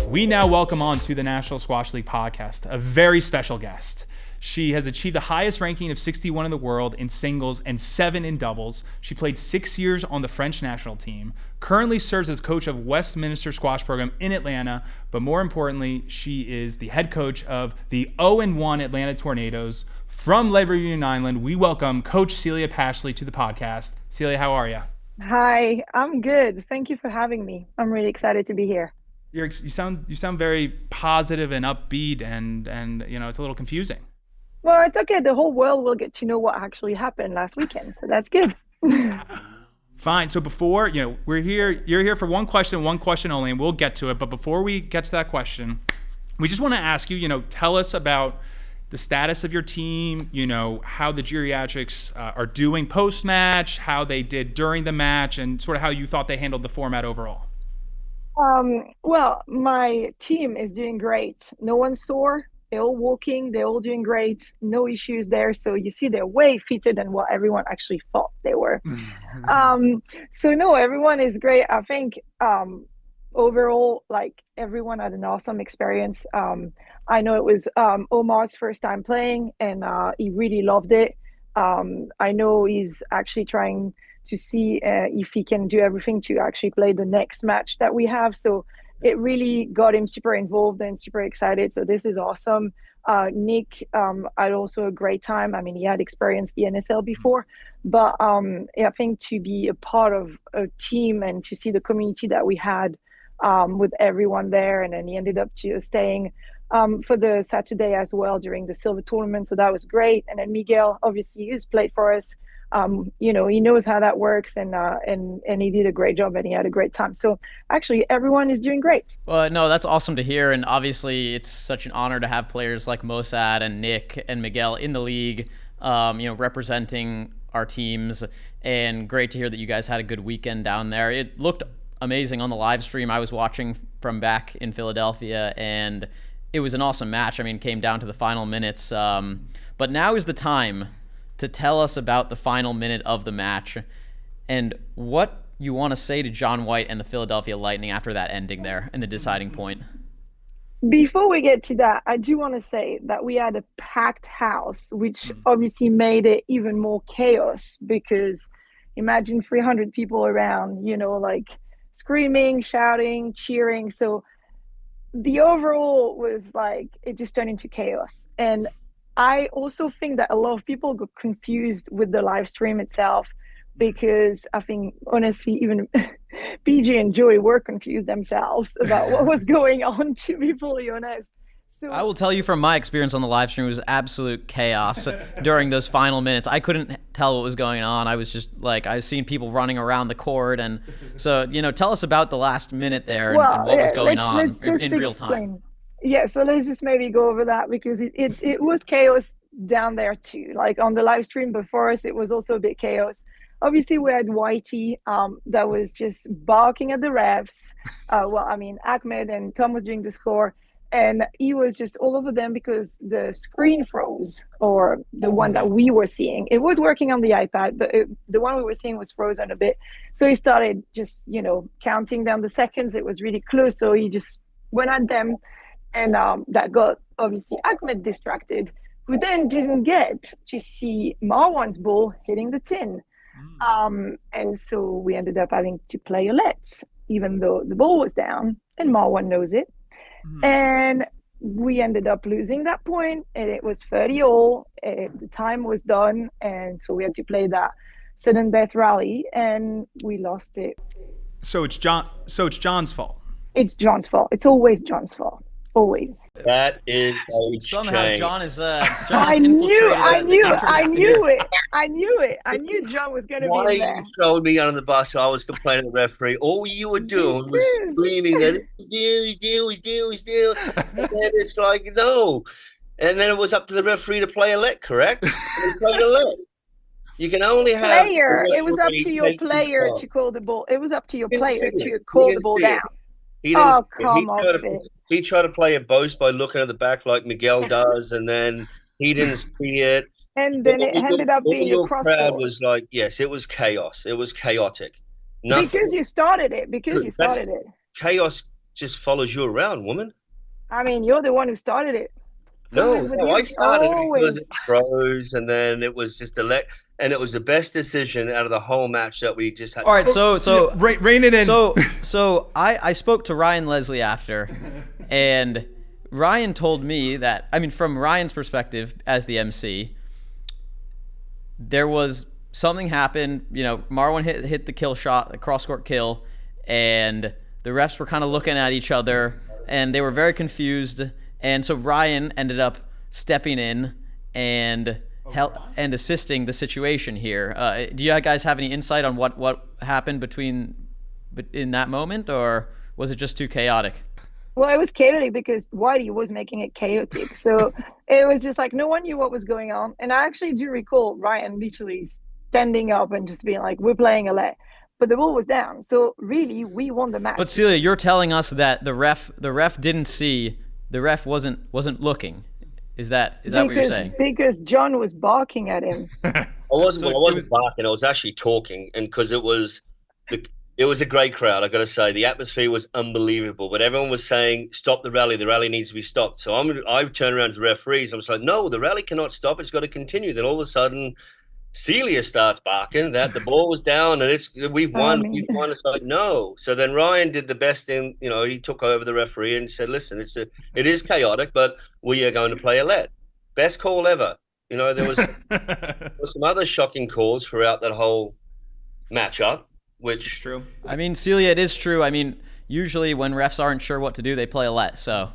We now welcome on to the National Squash League podcast a very special guest. She has achieved the highest ranking of 61 in the world in singles and 7 in doubles. She played 6 years on the French national team, currently serves as coach of Westminster Squash Program in Atlanta, but more importantly, she is the head coach of the 0-1 Atlanta Tornadoes. From Labor Union Island, we welcome Coach Celia Pashley to the podcast. Celia, how are you? Hi, I'm good. Thank you for having me. I'm really excited to be here. You sound very positive and upbeat, and it's a little confusing. Well, it's okay. The whole world will get to know what actually happened last weekend, so that's good. Fine. So before, you're here for one question only, and we'll get to it. But before we get to that question, we just want to ask you, tell us about the status of your team, how the geriatrics are doing post-match, how they did during the match, and sort of how you thought they handled the format overall. Well, my team is doing great. No one's sore. They're all walking. They're all doing great. No issues there. So you see, they're way fitter than what everyone actually thought they were. So no, everyone is great. I think overall, like everyone had an awesome experience. I know it was Omar's first time playing, and he really loved it. I know he's actually trying to see if he can do everything to actually play the next match that we have. So it really got him super involved and super excited. So this is awesome. Nick had also a great time. I mean, he had experienced the NSL before, but I think to be a part of a team and to see the community that we had with everyone there, and then he ended up staying for the Saturday as well during the silver tournament. So that was great. And then Miguel, obviously, he's played for us. He knows how that works, and he did a great job, and he had a great time. So actually, everyone is doing great. Well, no, that's awesome to hear, and obviously, it's such an honor to have players like Mossad and Nick and Miguel in the league, representing our teams, and great to hear that you guys had a good weekend down there. It looked amazing on the live stream. I was watching from back in Philadelphia, and it was an awesome match. I mean, it came down to the final minutes, but now is the time to tell us about the final minute of the match and what you want to say to John White and the Philadelphia Lightning after that ending there and the deciding point. Before we get to that, I do want to say that we had a packed house, which obviously made it even more chaos, because imagine 300 people around, like screaming, shouting, cheering. So the overall was like, it just turned into chaos. And I also think that a lot of people got confused with the live stream itself, because I think, honestly, even PJ and Joey were confused themselves about what was going on, to be fully honest. So I will tell you from my experience on the live stream, it was absolute chaos during those final minutes. I couldn't tell what was going on. I was just like, I was seeing people running around the court. And so, tell us about the last minute there and what was going on in real time. Yeah, so let's just maybe go over that, because it was chaos down there too. Like on the live stream before us, it was also a bit chaos. Obviously, we had Whitey that was just barking at the refs. Ahmed and Tom was doing the score, and he was just all over them because the screen froze, or the one that we were seeing. It was working on the iPad, but the one we were seeing was frozen a bit. So he started just, counting down the seconds. It was really close, so he just went at them. And that got, obviously, Ahmed distracted, who then didn't get to see Marwan's ball hitting the tin. And so we ended up having to play a let, even though the ball was down, and Marwan knows it. And we ended up losing that point, and it was 30-all. The time was done, and so we had to play that sudden death rally, and we lost it. So it's John's fault. It's John's fault. It's always John's fault. Always. That is somehow John is I knew it. I knew John was going to be there. Why you throwing me under the bus? I was complaining to the referee. All you were doing was screaming that he's due. And then it's like, no. And then it was up to the referee to play a let, correct? And he played a let. You can only have player. It was up to your player to call the ball. It was up to your player to call the ball down. He tried to play a boast by looking at the back like Miguel does, and then he didn't see it. And then it ended up being a cross. The crowd was like, yes, it was chaos. It was chaotic. Because you started it. Chaos just follows you around, woman. I mean, you're the one who started it. No, I started it because it froze, and then it was just and it was the best decision out of the whole match that we just had. All right, so rein it in. So I spoke to Ryan Leslie after, and Ryan told me that, I mean, from Ryan's perspective as the MC, there was something happened. Marwan hit the kill shot, the cross court kill, and the refs were kind of looking at each other, and they were very confused. And so Ryan ended up stepping in and help and assisting the situation here. Do you guys have any insight on what happened in that moment, or was it just too chaotic? Well, it was chaotic because Whitey was making it chaotic. So it was just like no one knew what was going on. And I actually do recall Ryan literally standing up and just being like, we're playing a let. But the ball was down. So really, we won the match. But Celia, you're telling us that the ref didn't see, the ref wasn't looking. Is that what you're saying? Because John was barking at him. I wasn't barking. I was actually talking, and because it was a great crowd. I got to say, the atmosphere was unbelievable. But everyone was saying, "Stop the rally! The rally needs to be stopped." So I turned around to the referees. I was like, "No, the rally cannot stop. It's got to continue." Then all of a sudden, Celia starts barking that the ball was down and we've won. We've won. It's like, no. So then Ryan did the best thing. He took over the referee and said, "Listen, it is chaotic, but we are going to play a let." Best call ever. There was some other shocking calls throughout that whole matchup, which is true. I mean, Celia, it is true. I mean, usually when refs aren't sure what to do, they play a let. So.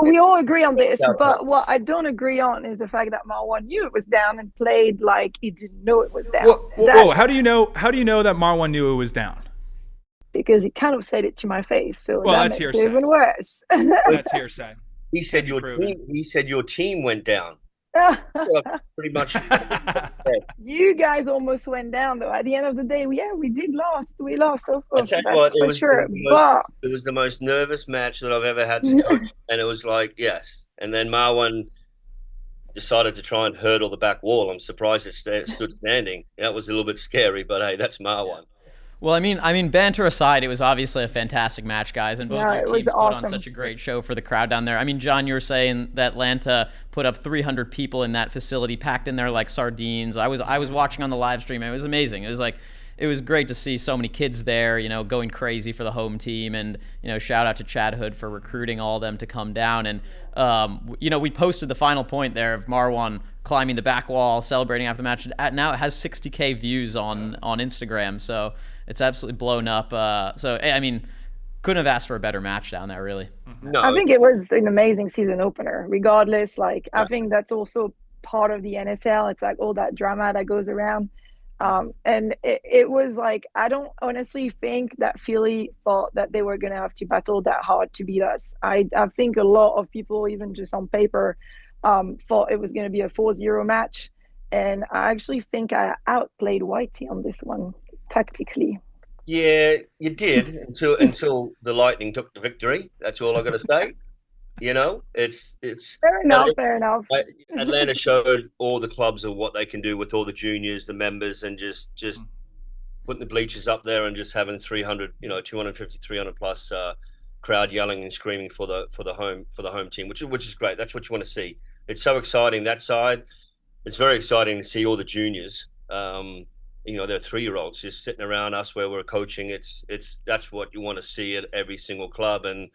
We all agree on this, but what I don't agree on is the fact that Marwan knew it was down and played like he didn't know it was down. Whoa, how do you know that Marwan knew it was down? Because he kind of said it to my face, so that makes hearsay. it even worse. That's hearsay. He said your team went down. Pretty much. You guys almost went down, though. At the end of the day, we did lost. We lost, of course. That's for sure. It was the most nervous match that I've ever had to coach, and it was like, yes. And then Marwan decided to try and hurdle the back wall. I'm surprised it stood standing. That was a little bit scary, but hey, that's Marwan. Well, I mean, banter aside, it was obviously a fantastic match, guys, and both your teams put on such a great show for the crowd down there. I mean, John, you were saying that Atlanta put up 300 people in that facility, packed in there like sardines. I was watching on the live stream, and it was amazing. It was great to see so many kids there, going crazy for the home team, and shout out to Chad Hood for recruiting all of them to come down. And we posted the final point there of Marwan climbing the back wall, celebrating after the match. Now it has 60K views on Instagram, so it's absolutely blown up. So I mean, couldn't have asked for a better match down there, really. No, I think it was an amazing season opener. Regardless, I think that's also part of the NSL. It's like all that drama that goes around. And it was like, I don't honestly think that Philly thought that they were going to have to battle that hard to beat us. I think a lot of people, even just on paper, thought it was going to be a 4-0 match. And I actually think I outplayed Whitey on this one tactically. Yeah, you did until the Lightning took the victory. That's all I got to say. It's fair enough. Atlanta showed all the clubs of what they can do with all the juniors, the members, and just putting the bleachers up there and just having 300, 250, 300 plus crowd yelling and screaming for the home team, which is great. That's what you want to see. It's so exciting that side. It's very exciting to see all the juniors. They're 3-year-olds just sitting around us where we're coaching. That's what you want to see at every single club, and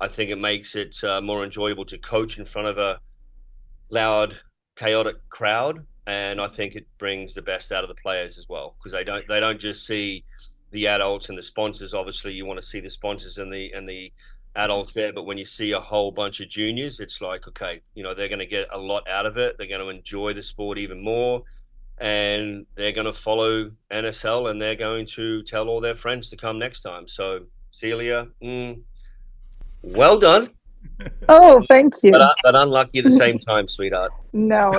I think it makes it more enjoyable to coach in front of a loud, chaotic crowd, and I think it brings the best out of the players as well, because they don't just see the adults and the sponsors. Obviously, you want to see the sponsors and the adults there, but when you see a whole bunch of juniors, it's like, okay, they're going to get a lot out of it. They're going to enjoy the sport even more, and they're going to follow NSL, and they're going to tell all their friends to come next time. So, Celia, well done. Oh, thank you. But unlucky at the same time, sweetheart. No,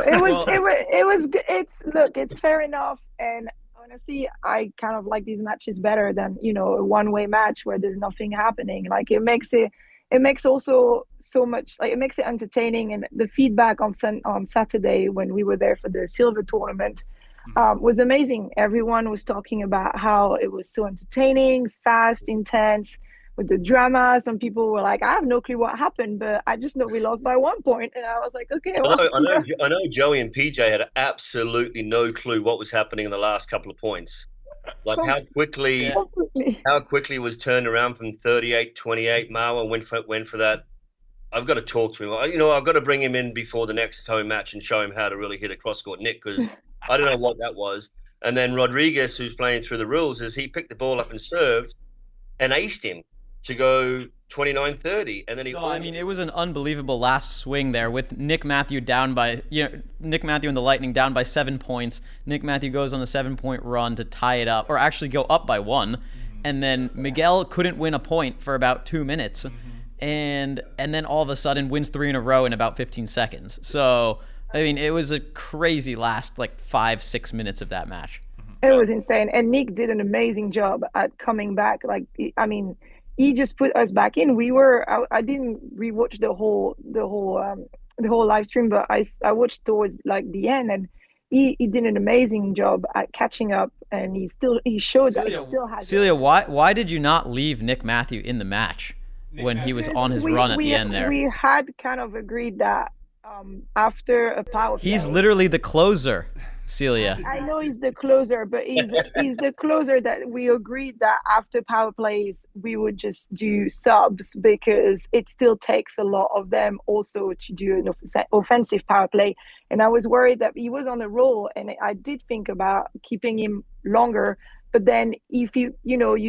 it's fair enough. And honestly, I kind of like these matches better than, a one-way match where there's nothing happening. Like it makes also so much, like it makes it entertaining. And the feedback on Saturday when we were there for the silver tournament was amazing. Everyone was talking about how it was so entertaining, fast, intense, with the drama. Some people were like, I have no clue what happened, but I just know we lost by 1 point. And I was like, okay. I know Joey and PJ had absolutely no clue what was happening in the last couple of points. Like how quickly was turned around from 38-28. Marwan went for that. I've got to talk to him. I've got to bring him in before the next home match and show him how to really hit a cross-court nick, because I don't know what that was. And then Rodriguez, who's playing through the rules, he picked the ball up and served and aced him. to go 29-30, and then No, I mean, it was an unbelievable last swing there with Nick Matthew down by, Nick Matthew and the Lightning down by 7 points. Nick Matthew goes on a 7-point run to tie it up, or actually go up by 1. And then Miguel couldn't win a point for about 2 minutes. And then all of a sudden wins 3 in a row in about 15 seconds. So, I mean, it was a crazy last, 5-6 minutes of that match. It was insane. And Nick did an amazing job at coming back. He just put us back in. I didn't rewatch the whole live stream, but I watched towards the end, and he did an amazing job at catching up, and he showed that he still has. Celia, why did you not leave Nick Matthew in the match when he was on his run at the end there? We had kind of agreed that after a power play. He's literally the closer. Celia. I know he's the closer, but he's the closer that we agreed that after power plays we would just do subs, because it still takes a lot of them also to do an offensive power play. And I was worried that he was on a roll, and I did think about keeping him longer. But then if you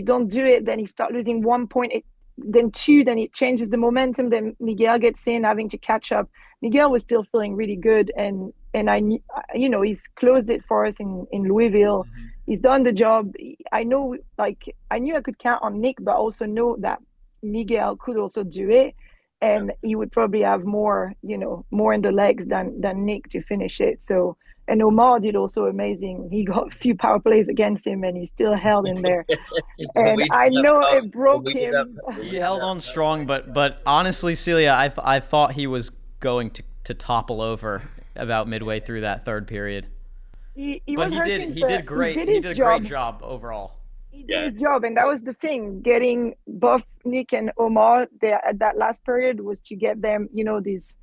don't do it, then he starts losing 1 point, then 2, then it changes the momentum. Then Miguel gets in, having to catch up. Miguel was still feeling really good, and he's closed it for us in Louisville. He's done the job. I know, I knew I could count on Nick, but also know that Miguel could also do it, and he would probably have more in the legs than Nick to finish it. So, and Omar did also amazing. He got a few power plays against him, and he still held in there. And I know it broke him. He held on strong, but honestly, Celia, I thought he was going to topple over about midway through that third period. He did great. He did a great job overall. He did his job, and that was the thing. Getting both Nick and Omar there at that last period was to get them, these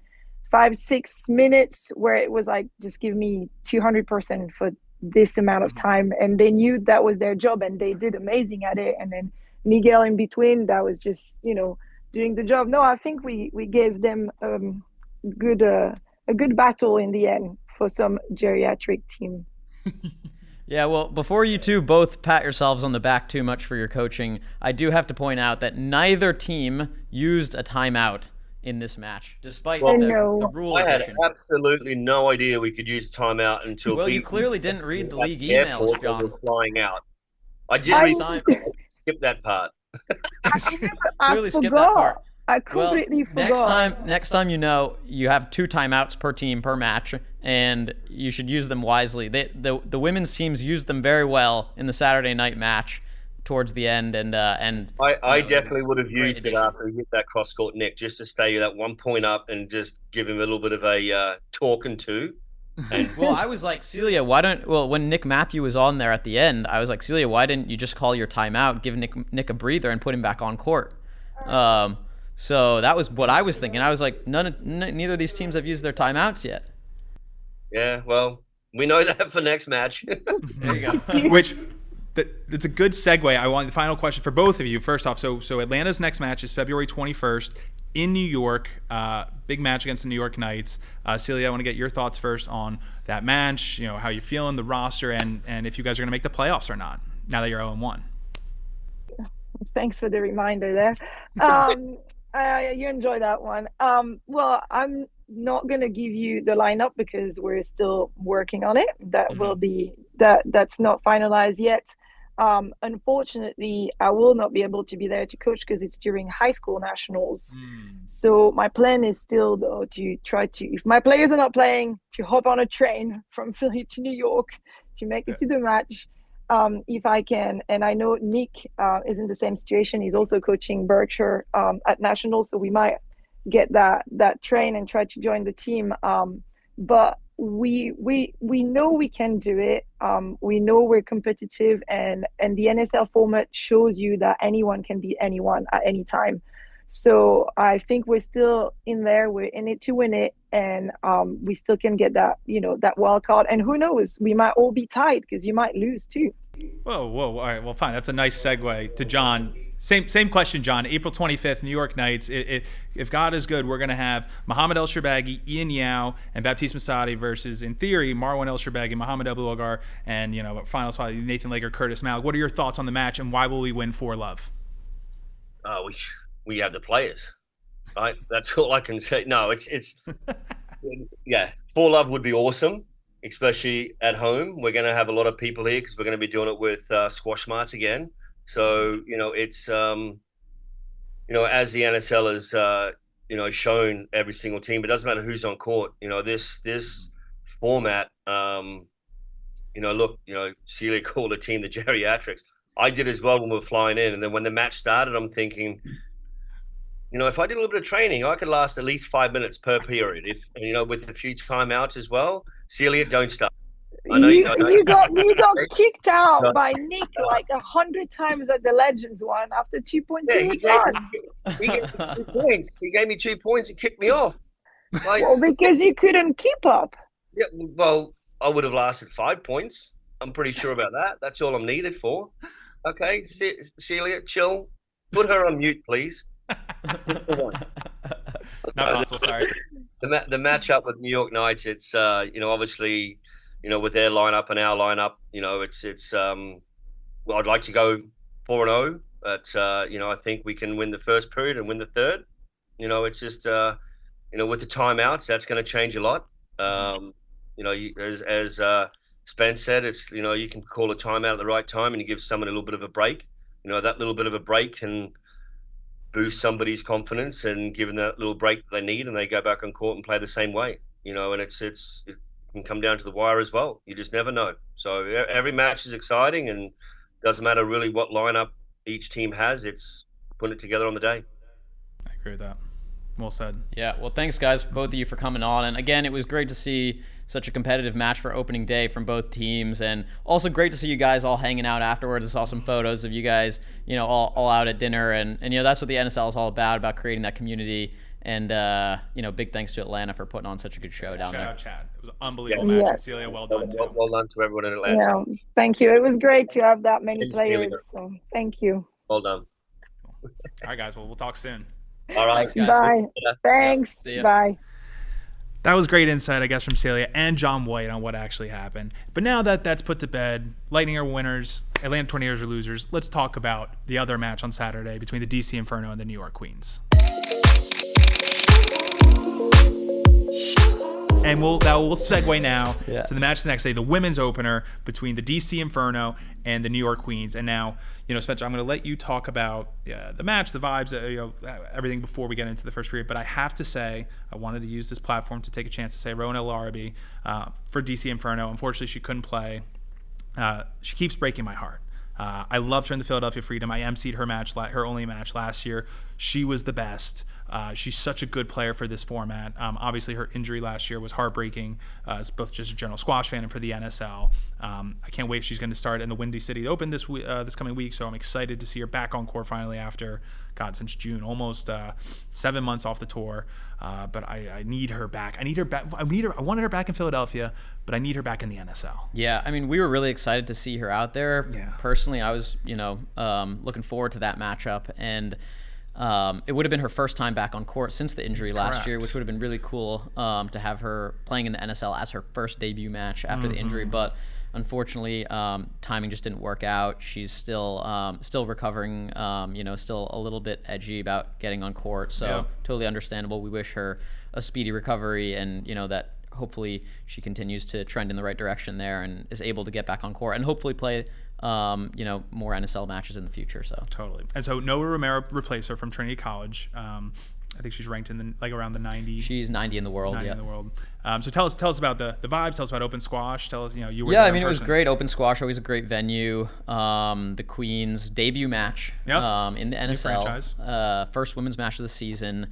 5-6 minutes where it was just give me 200% for this amount of time, and they knew that was their job, and they did amazing at it. And then Miguel in between, that was just doing the job. No, I think we gave them a good battle in the end for some geriatric team. Yeah, well, before you two both pat yourselves on the back too much for your coaching, I do have to point out that neither team used a timeout in this match, despite the rule addition. I had absolutely no idea we could use timeout until. Well, you clearly didn't read the league emails, John. Flying out. I did skip that part. Clearly skipped that part. I completely forgot. Next time you have 2 timeouts per team per match, and you should use them wisely. The women's teams used them very well in the Saturday night match towards the end, and I definitely would have used it after he hit that cross court Nick, just to stay that 1 point up and just give him a little bit of a talking to. And well, I was like, Celia, when Nick Matthew was on there at the end, I was like, Celia, why didn't you just call your timeout, give Nick a breather, and put him back on court? So that was what I was thinking. I was like, neither of these teams have used their timeouts yet. Yeah, well, we know that for next match. There you go. Which, it's a good segue. I want the final question for both of you. First off, so Atlanta's next match is February 21st in New York. Big match against the New York Knights. Celia, I want to get your thoughts first on that match. How you feeling, the roster, and if you guys are going to make the playoffs or not now that you're 0-1. Thanks for the reminder there. You enjoy that one. Well, I'm not going to give you the lineup because we're still working on it. That will be that's not finalized yet. Unfortunately, I will not be able to be there to coach because it's during high school nationals. So my plan is still, though, to try to, if my players are not playing, to hop on a train from Philly to New York to make it to the match. If I can. And I know Nick is in the same situation. He's also coaching Berkshire at Nationals, so we might get that train and try to join the team. But we know we can do it. We know we're competitive, and the NSL format shows you that anyone can beat anyone at any time. So I think we're still in there. We're in it to win it, and we still can get that that wild card. And who knows? We might all be tied because you might lose too. Whoa! All right. Well, fine. That's a nice segue to John. Same question, John. April 25th, New York Knights. If God is good, we're going to have Mohamed ElShorbagy, Ian Yao, and Baptiste Masadi versus, in theory, Nouran ElShorbagy, Mohamed ElShorbagy, and finals, Nathan Laker, Curtis Malik. What are your thoughts on the match, and why will we win 4-love? we have the players, right? That's all I can say. No, it's yeah. 4Love would be awesome, especially at home. We're going to have a lot of people here because we're going to be doing it with Squash Marts again. So it's as the NSL has shown every single team. It doesn't matter who's on court. This format. Look, Celia called a team the geriatrics. I did as well when we were flying in, and then when the match started, I'm thinking, if I did a little bit of training, I could last at least 5 minutes per period. With a few timeouts as well. Celia, don't start. You got kicked out by Nick like 100 times at the Legends one after 2 points. Yeah, he gave me 2 points. He gave me 2 points and kicked me off. Because you couldn't keep up. Yeah, well, I would have lasted 5 points. I'm pretty sure about that. That's all I'm needed for. Okay, Celia, chill. Put her on mute, please. Not possible. Sorry. The matchup with New York Knights. It's obviously with their lineup and our lineup. It's I'd like to go 4-0, but I think we can win the first period and win the third. It's just with the timeouts, that's going to change a lot. As Spence said, it's you can call a timeout at the right time and you give someone a little bit of a break. That little bit of a break can boost somebody's confidence and give them that little break that they need, and they go back on court and play the same way. And it can come down to the wire as well. You just never know. So every match is exciting, and doesn't matter really what lineup each team has. It's putting it together on the day. I agree with that. Well said. Yeah, well, thanks, guys, both of you, for coming on. And again, it was great to see such a competitive match for opening day from both teams, and also great to see you guys all hanging out afterwards. I saw some photos of you guys, all out at dinner, and that's what the NSL is all about creating that community. And big thanks to Atlanta for putting on such a good show down there. Shout out, Chad. It was an unbelievable match. Yes. Celia, well done too. Well done to everyone in Atlanta. Yeah, thank you. It was great to have that many Thanks, players. Celia. So thank you. Well done. All right, guys. Well, we'll talk soon. All right. Thanks, guys. Bye. Thanks. See ya. Bye. That was great insight, I guess, from Celia and John White on what actually happened. But now that that's put to bed, Lightning are winners, Atlanta Tornadoes are losers. Let's talk about the other match on Saturday between the DC Inferno and the New York Queens. And we'll segue now to the match the next day, the women's opener between the DC Inferno and the New York Queens. And now, Spencer, I'm going to let you talk about the match, the vibes, everything before we get into the first period. But I have to say, I wanted to use this platform to take a chance to say Nouran ElShorbagy for DC Inferno. Unfortunately, she couldn't play. She keeps breaking my heart. I loved her in the Philadelphia Freedom. I emceed her only match last year. She was the best. She's such a good player for this format. Obviously, her injury last year was heartbreaking, as both just a general squash fan and for the NSL. I can't wait. She's going to start in the Windy City Open this coming week, so I'm excited to see her back on court finally after, since June, almost 7 months off the tour. But I need her back. I wanted her back in Philadelphia, but I need her back in the NSL. Yeah, I mean, we were really excited to see her out there. Yeah. Personally, I was, looking forward to that matchup, and it would have been her first time back on court since the injury last year, which would have been really cool to have her playing in the NSL as her first debut match after the injury. But unfortunately, timing just didn't work out. She's still recovering, still a little bit edgy about getting on court. So totally understandable. We wish her a speedy recovery, and that hopefully she continues to trend in the right direction there and is able to get back on court and hopefully play more NSL matches in the future. So totally. And so Noah Romero replaced her from Trinity College. I think she's ranked in around the 90. She's 90 in the world. 90 in the world. So tell us about the vibes. Tell us about Open Squash. Tell us, you were there in it was person. great. Open Squash, always a great venue. The Queens' debut match in the NSL. First women's match of the season,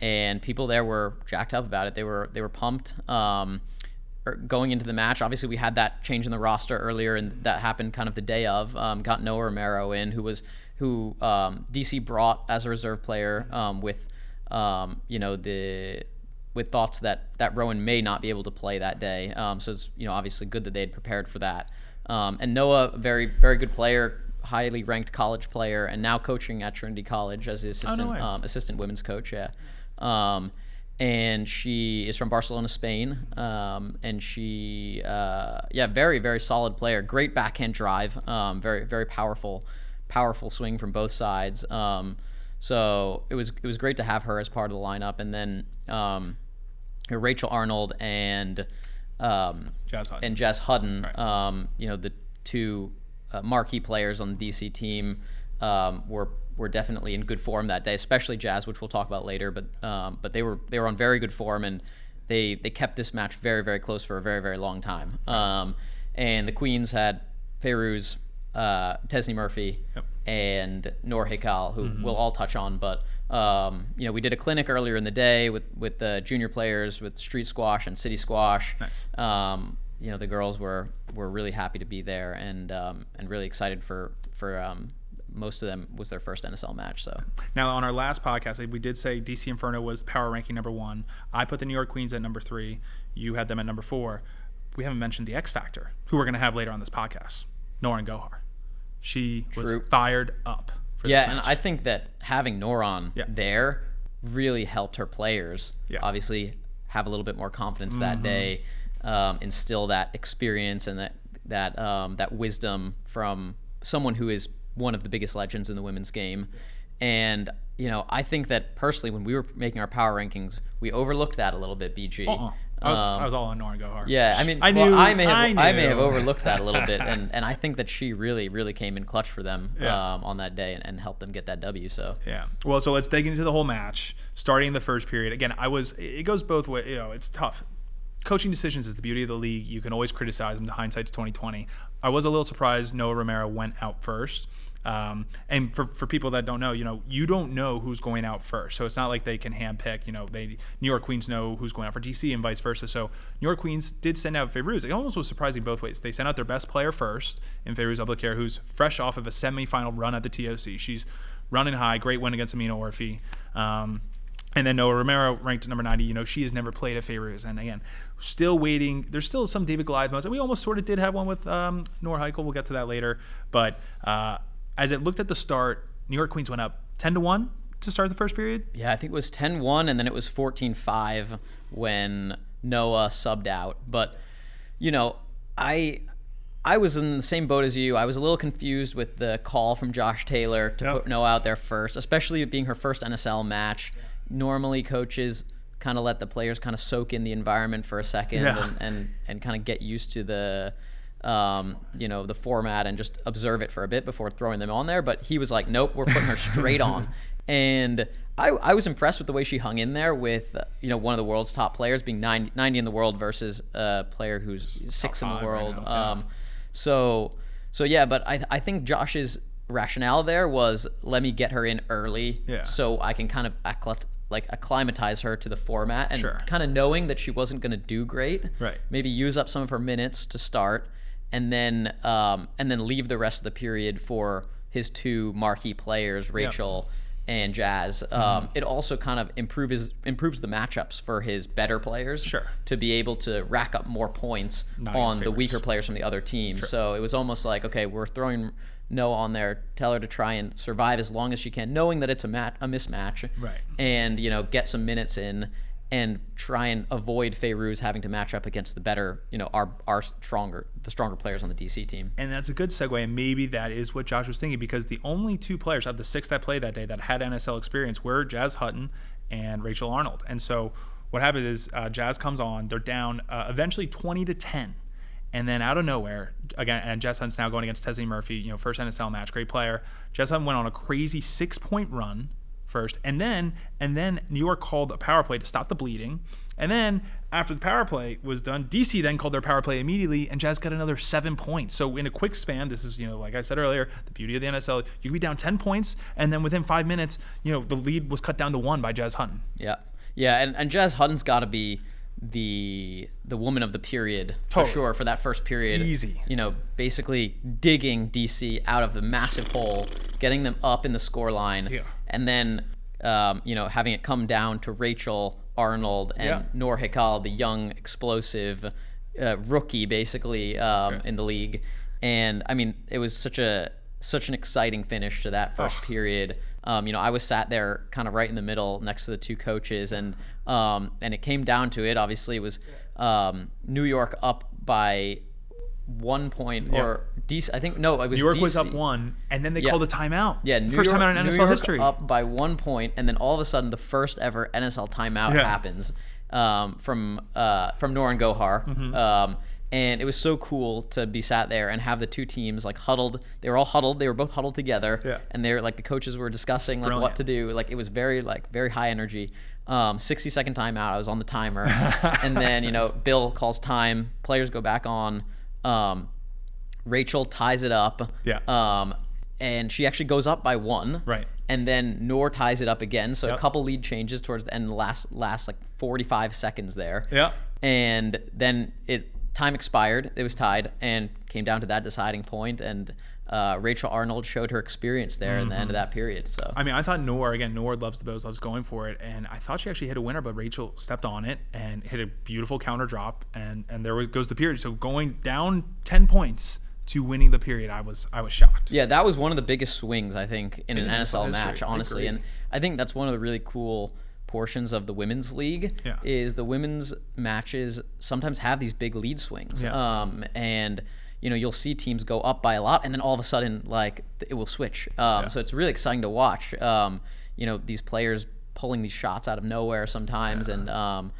and people there were jacked up about it. They were pumped. Going into the match, obviously we had that change in the roster earlier, and that happened kind of the day of. Got Noah Romero in, who DC brought as a reserve player with thoughts that Rowan may not be able to play that day. So it's obviously good that they had prepared for that. And Noah, very very good player, highly ranked college player, and now coaching at Trinity College as the assistant women's coach. And she is from Barcelona, Spain, and she, very, very solid player. Great backhand drive, very, very powerful swing from both sides. So it was great to have her as part of the lineup. And then Rachel Arnold and Jazz Hutton, right. The two marquee players on the DC team were definitely in good form that day, especially Jazz, which we'll talk about later. But they were on very good form, and they kept this match very, very close for a very, very long time. And the Queens had Fayrouz, Tesney Murphy, yep. and Noor Hikal, who we'll all touch on. But we did a clinic earlier in the day with the junior players with street squash and city squash. Nice. The girls were really happy to be there and really excited for most of them was their first NSL match. So now on our last podcast, we did say DC Inferno was power ranking number 1. I put the New York Queens at number 3. You had them at number 4. We haven't mentioned the X Factor, who we're going to have later on this podcast, Nouran Gohar. She was fired up for this match. And I think that having Nouran there really helped her players obviously have a little bit more confidence that day, instill that experience and that wisdom from someone who is one of the biggest legends in the women's game. And I think that personally, when we were making our power rankings, we overlooked that a little bit, BG. I was all on Nouran Gohar. Yeah, I mean, I may have overlooked that a little bit, and I think that she really, really came in clutch for them on that day and helped them get that W. So well, so let's dig into the whole match, starting the first period. Again, it goes both ways. It's tough. Coaching decisions is the beauty of the league. You can always criticize them. Hindsight's 2020. I was a little surprised Noah Romero went out first. And for people that don't know, you don't know who's going out first. So it's not like they can handpick, New York Queens know who's going out for DC and vice versa. So New York Queens did send out Fayrouz. It almost was surprising both ways. They sent out their best player first in Fayrouz Abdelkader, who's fresh off of a semifinal run at the TOC. She's running high, great win against Amina Orfi. And then Noah Romero ranked at number 90. She has never played at Fayrouz. And again, still waiting. There's still some David Goliath moments. We almost sort of did have one with Noor Heikel. We'll get to that later. But as it looked at the start, New York Queens went up 10-1 to start the first period. Yeah, I think it was 10-1, and then it was 14-5 when Noah subbed out. But, I was in the same boat as you. I was a little confused with the call from Josh Taylor to put Noah out there first, especially it being her first NSL match. Normally, coaches kind of let the players kind of soak in the environment for a second and kind of get used to the format and just observe it for a bit before throwing them on there. But he was like, nope, we're putting her straight on. And I was impressed with the way she hung in there with, one of the world's top players, being 90 in the world versus a player who's 6 in the world. Right now, but I think Josh's rationale there was, let me get her in early so I can kind of acclimatize her to the format and kind of knowing that she wasn't going to do great. Right. Maybe use up some of her minutes to start and then leave the rest of the period for his two marquee players, Rachel and Jazz. It also kind of improves the matchups for his better players to be able to rack up more points on the weaker players from the other team. So it was almost like, okay, we're throwing Noah on there, tell her to try and survive as long as she can, knowing that it's a mismatch, and get some minutes in and try and avoid Fayrouz having to match up against the better, the stronger players on the DC team. And that's a good segue, and maybe that is what Josh was thinking, because the only two players of the 6 that played that day that had NSL experience were Jazz Hutton and Rachel Arnold. And so what happened is Jazz comes on, they're down eventually 20-10. And then out of nowhere, again, and Jess Hunt's now going against Tesney Murphy, first NSL match, great player. Jess Hunt went on a crazy 6-point run first, and then New York called a power play to stop the bleeding. And then after the power play was done, DC then called their power play immediately, and Jazz got another 7 points. So in a quick span, this is, like I said earlier, the beauty of the NSL, you could be down 10 points, and then within 5 minutes, the lead was cut down to 1 by Jazz Hutton. Yeah, and Jazz Hutton's got to be the woman of the period for sure for that first period. Easy. Basically digging DC out of the massive hole, getting them up in the scoreline, and then having it come down to Rachel Arnold and Noor Hikal, the young explosive rookie basically in the league. And I mean, it was such an exciting finish to that first period. I was sat there kind of right in the middle next to the two coaches, and it came down to it. Obviously, it was New York up by 1 point, or DC. I think no, it was New York DC. was up 1, and then they called a timeout. Yeah, first timeout in New NSL York history. Up by 1 point, and then all of a sudden the first ever NSL timeout happens from Nouran Gohar. And it was so cool to be sat there and have the two teams like huddled. They were all huddled. They were both huddled together, and they were like the coaches were discussing like what to do. Like it was very high energy. 60-second timeout. I was on the timer, and then Bill calls time. Players go back on. Rachel ties it up. And she actually goes up by 1. Right. And then Noor ties it up again. So a couple lead changes towards the end. Last like 45 seconds there. Yeah. And then time expired. It was tied and came down to that deciding point. And Rachel Arnold showed her experience there in the end of that period. So I mean, I thought Noor loves the bows, loves going for it, and I thought she actually hit a winner, but Rachel stepped on it and hit a beautiful counter drop, and there goes the period. So going down 10 points to winning the period, I was shocked. Yeah, that was one of the biggest swings I think in an NSL match, honestly, and I think that's one of the really cool portions of the women's league is the women's matches sometimes have these big lead swings, and you'll see teams go up by a lot, and then all of a sudden, like it will switch. So it's really exciting to watch. These players pulling these shots out of nowhere sometimes, and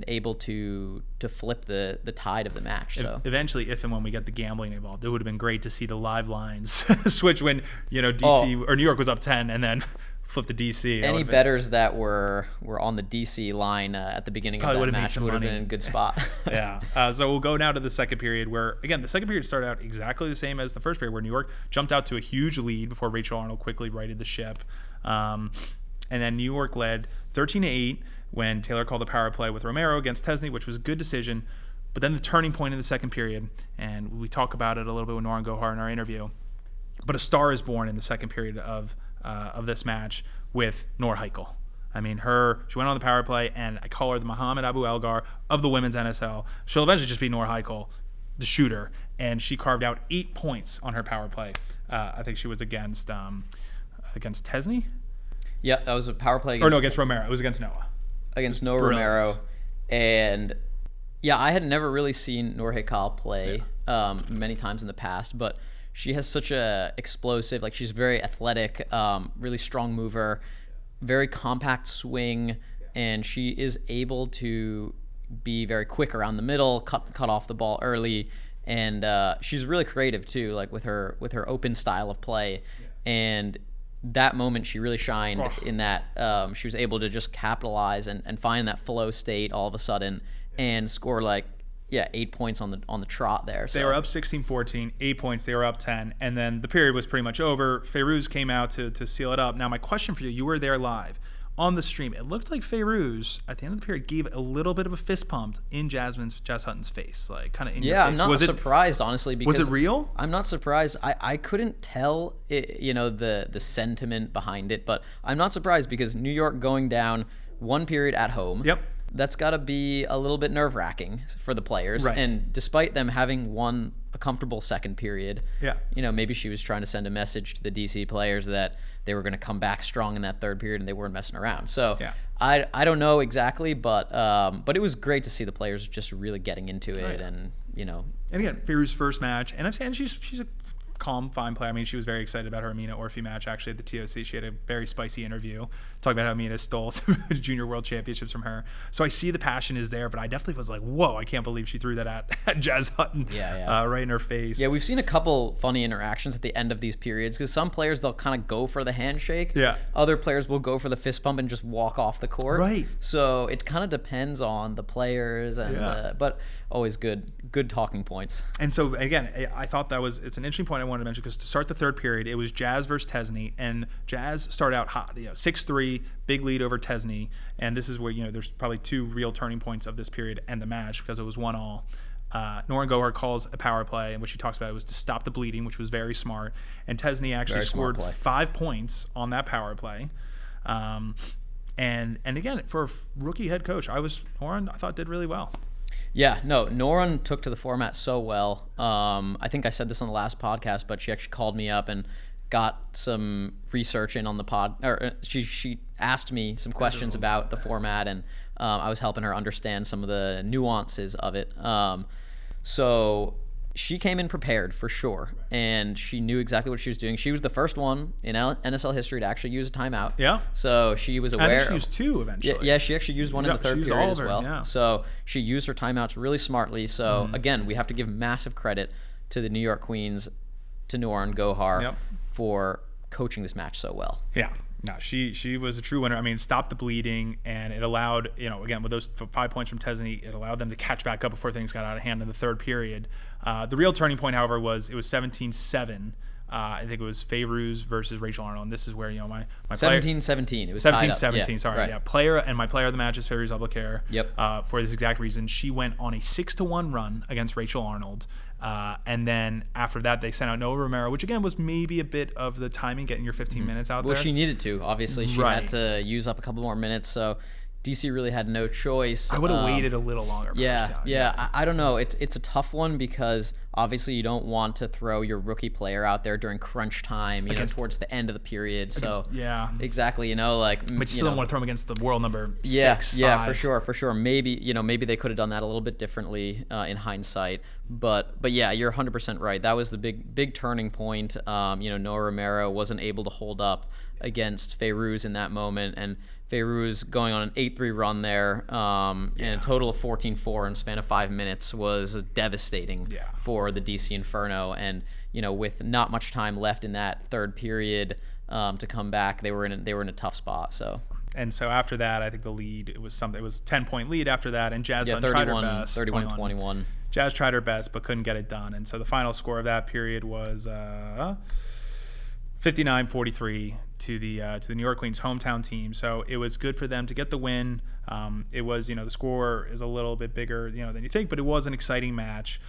able to flip the tide of the match. So eventually, if and when we get the gambling involved, it would have been great to see the live lines switch when DC or New York was up 10, and then flip to DC. Any bettors that were on the DC line at the beginning of that match would have been in a good spot. So we'll go now to the second period, where again the second period started out exactly the same as the first period, where New York jumped out to a huge lead before Rachel Arnold quickly righted the ship, and then New York led 13-8 when Taylor called a power play with Romero against Tesney, which was a good decision. But then the turning point in the second period, and we talk about it a little bit with Nouran Gohar in our interview, but a star is born in the second period of this match with Noor Heikel. I mean, she went on the power play, and I call her the Mohamed Elgar of the women's NSL. She'll eventually just be Noor Heikel, the shooter, and she carved out 8 points on her power play. I think she was against Tesney? Yeah, that was a power play against Romero. It was against Noah. Against Noah Romero. And yeah, I had never really seen Noor Heikel play many times in the past, but she has such a explosive, like she's very athletic, really strong mover, very compact swing, and she is able to be very quick around the middle, cut off the ball early, and she's really creative too, like with her open style of play. And that moment she really shined in that she was able to just capitalize and find that flow state all of a sudden and score 8 points on the trot there. So they were up 16-14, 8 points, they were up 10, and then the period was pretty much over. Fayrouz came out to seal it up. Now my question for you were there live on the stream. It looked like Fayrouz at the end of the period gave a little bit of a fist pump in Jazz Hutton's face, like kind of in your face. I'm not surprised, honestly, because was it real? I'm not surprised. I couldn't tell the sentiment behind it, but I'm not surprised because New York going down one period at home. Yep. That's got to be a little bit nerve-wracking for the players. Right. And despite them having won a comfortable second period, maybe she was trying to send a message to the DC players that they were going to come back strong in that third period and they weren't messing around. So I don't know exactly, but it was great to see the players just really getting into it. And again, Fayrouz's first match, and I'm saying she's a calm, fine player. I mean, she was very excited about her Amina Orfi match actually at the TOC. She had a very spicy interview talking about how Amina stole some junior world championships from her. So I see the passion is there, but I definitely was like, whoa, I can't believe she threw that at Jazz Hutton right in her face. Yeah, we've seen a couple funny interactions at the end of these periods because some players, they'll kind of go for the handshake. Yeah. Other players will go for the fist bump and just walk off the court. Right. So it kind of depends on the players, and but always good talking points. And so again, I thought it's an interesting point I wanted to mention because to start the third period, it was Jazz versus Tesney, and Jazz started out hot, 6-3, big lead over Tesney, and this is where there's probably two real turning points of this period and the match because it was 1-1. Nouran Gohar calls a power play, and what she talks about was to stop the bleeding, which was very smart. And Tesney actually scored 5 points on that power play. And again, for a rookie head coach, Nouran I thought did really well. Yeah, no, Nouran took to the format so well. I think I said this on the last podcast, but she actually called me up and got some research in on the pod, or she asked me some questions about the format, and I was helping her understand some of the nuances of it. So she came in prepared for sure, and she knew exactly what she was doing. She was the first one in NSL history to actually use a timeout. Yeah. So she was aware. I think she used two eventually. Yeah, she actually used one in the third period as well. Yeah. So she used her timeouts really smartly. So again, we have to give massive credit to the New York Queens, to Nouran Gohar for coaching this match so well. Yeah. No, she was a true winner. I mean, stopped the bleeding, and it allowed, again, with those 5 points from Tesney, it allowed them to catch back up before things got out of hand in the third period. The real turning point, however, was 17-7. I think it was Fayrouz versus Rachel Arnold, and this is where my 17-17. It was 17-17. Yeah, sorry, right. Yeah. My player of the match is Fayrouz Abdelkader. Yep. For this exact reason, she went on a 6-1 run against Rachel Arnold. And then after that, they sent out Noah Romero, which again was maybe a bit of the timing, getting your 15 minutes out there. Well, she needed to. Obviously, she had to use up a couple more minutes, so DC really had no choice. I would have waited a little longer. Yeah. I don't know. It's a tough one because obviously you don't want to throw your rookie player out there during crunch time, towards the end of the period. So exactly, but you still don't want to throw him against the world number 6. Yeah, for sure. Maybe they could have done that a little bit differently in hindsight. But yeah, you're 100% right. That was the big turning point. Noah Romero wasn't able to hold up against Fayrouz in that moment, and Fayrouz going on an 8-3 run there, and a total of 14-4 in a span of 5 minutes was devastating for the DC Inferno. And with not much time left in that third period to come back, they were in a tough spot. So. And so after that, I think the lead, it was 10-point lead after that, and Jazz tried her best. 31-21. Jazz tried her best but couldn't get it done. And so the final score of that period was 59-43 to the New York Queens hometown team. So it was good for them to get the win. It was, the score is a little bit bigger, than you think, but it was an exciting match.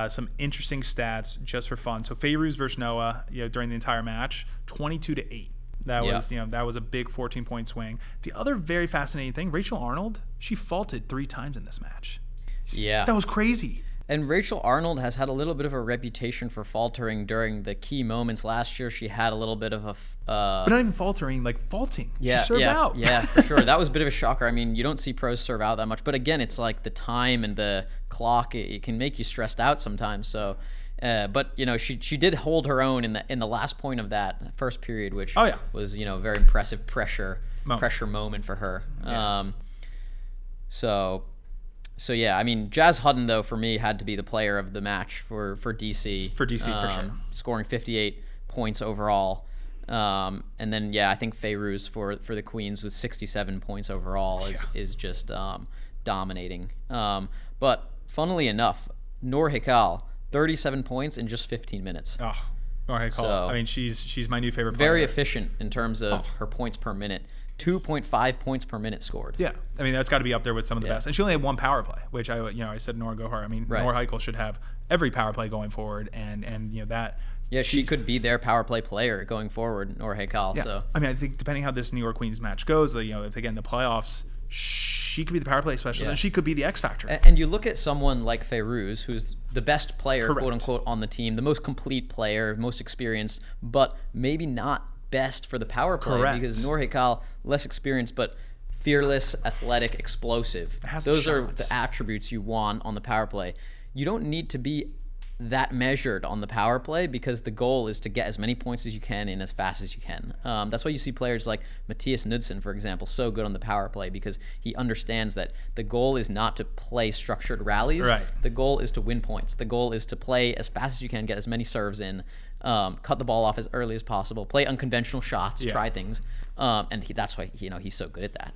Some interesting stats just for fun. So Fayrouz versus Noah, during the entire match, 22-8. That was a big 14-point swing. The other very fascinating thing, Rachel Arnold, she faulted 3 times in this match. Yeah. That was crazy. And Rachel Arnold has had a little bit of a reputation for faltering during the key moments. Last year, she had a little bit of a... but not even faltering, faulting. Yeah, she served out. Yeah, for sure. That was a bit of a shocker. I mean, you don't see pros serve out that much. But again, it's like the time and the clock, it can make you stressed out sometimes. So... but she did hold her own in the last point of that first period, which was very impressive pressure moment for her. Yeah. So yeah, I mean, Jazz Hutton though for me had to be the player of the match for DC. For sure, scoring 58 points overall. And then I think Fayrouz for the Queens with 67 points overall is just dominating. But funnily enough, Noor Hikal, 37 points in just 15 minutes. Oh, Noor Hikal. So, I mean, she's my new favorite player. Very efficient in terms of her points per minute. 2.5 points per minute scored. Yeah, I mean that's got to be up there with some of the best. And she only had 1 power play, which I said Nouran Gohar. I mean, Noor Hikal should have every power play going forward, and that. Yeah, she could be their power play player going forward, Noor Hikal. Yeah. So I mean, I think depending how this New York Queens match goes, if again the playoffs, she could be the power play specialist, and she could be the X factor. And you look at someone like Fayrouz, who's the best player, quote unquote, on the team, the most complete player, most experienced, but maybe not best for the power play because Noor Hikal, less experienced but fearless, athletic, explosive. Those are the attributes you want on the power play. You don't need to be that measured on the power play because the goal is to get as many points as you can in as fast as you can. That's why you see players like Matthias Knudsen, for example, so good on the power play because he understands that the goal is not to play structured rallies. Right. The goal is to win points. The goal is to play as fast as you can, get as many serves in, cut the ball off as early as possible, play unconventional shots, try things. And that's why he's so good at that.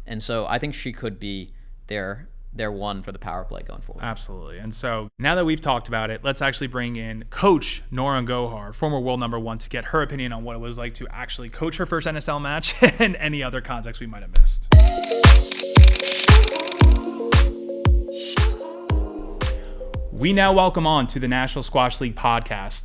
And so I think she could be their one for the power play going forward. Absolutely. And so now that we've talked about it, let's actually bring in Coach Nouran Gohar, former world number 1, to get her opinion on what it was like to actually coach her first NSL match and any other context we might have missed. We now welcome on to the National Squash League podcast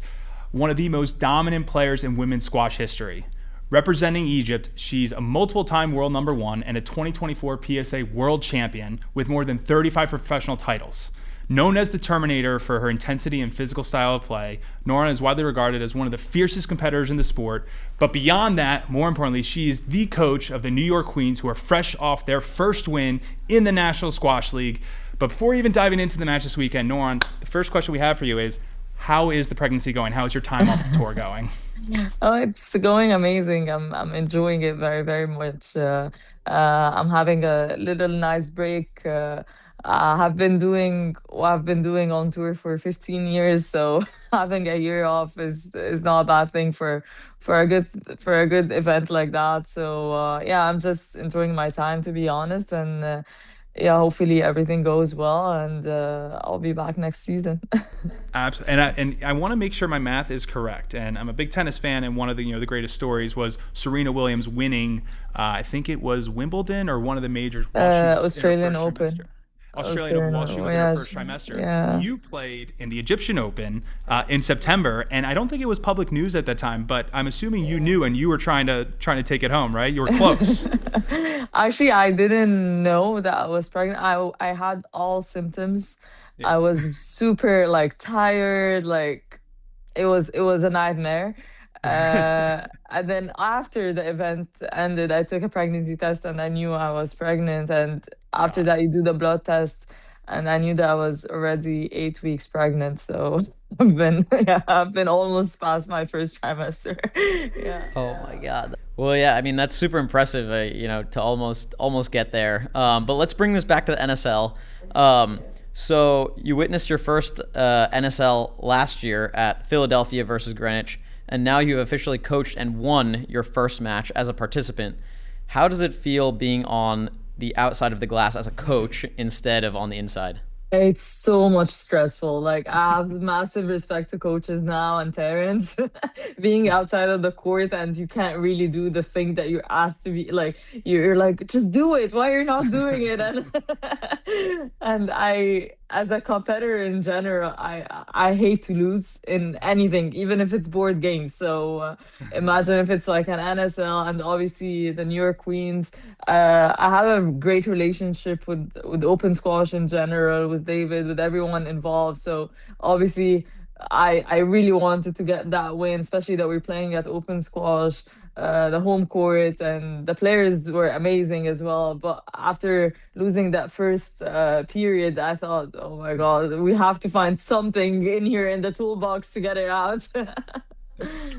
one of the most dominant players in women's squash history. Representing Egypt, she's a multiple-time world number 1 and a 2024 PSA world champion with more than 35 professional titles. Known as the Terminator for her intensity and physical style of play, Nouran is widely regarded as one of the fiercest competitors in the sport. But beyond that, more importantly, she is the coach of the New York Queens, who are fresh off their first win in the National Squash League. But before even diving into the match this weekend, Nouran, the first question we have for you is, how is the pregnancy going? How is your time off the tour going? Oh, it's going amazing. I'm enjoying it very, very much. I'm having a little nice break. I've been doing on tour for 15 years, so having a year off is not a bad thing for a good event like that. So yeah, I'm just enjoying my time, to be honest, and yeah, hopefully everything goes well, and I'll be back next season. Absolutely, and I want to make sure my math is correct. And I'm a big tennis fan, and one of the the greatest stories was Serena Williams winning. I think it was Wimbledon or one of the majors while she was Australian in her first Open. trimester. Australian Open while she was in her first trimester. Yeah. You played in the Egyptian Open in September, and I don't think it was public news at that time, but I'm assuming you knew and you were trying to take it home, right? You were close. Actually, I didn't know that I was pregnant. I had all symptoms. Yeah. I was super like tired, like it was a nightmare. And then after the event ended, I took a pregnancy test and I knew I was pregnant. And after that, you do the blood test, and I knew that I was already 8 weeks pregnant. So I've been almost past my first trimester. Yeah. Oh my God. Well, yeah, I mean, that's super impressive, to almost get there. But let's bring this back to the NSL. So you witnessed your first NSL last year at Philadelphia versus Greenwich, and now you have officially coached and won your first match as a participant. How does it feel being on the outside of the glass as a coach instead of on the inside? It's so much stressful. Like, I have massive respect to coaches now and parents. Being outside of the court and you can't really do the thing that you're asked to be like, you're like, just do it. Why you're not doing it? And I, as a competitor in general, I hate to lose in anything, even if it's board games. So imagine if it's like an NSL, and obviously the New York Queens. I have a great relationship with open squash in general, with David, with everyone involved. So obviously, I really wanted to get that win, especially that we're playing at open squash, the home court, and the players were amazing as well. But after losing that first period, I thought, oh my God, we have to find something in here in the toolbox to get it out.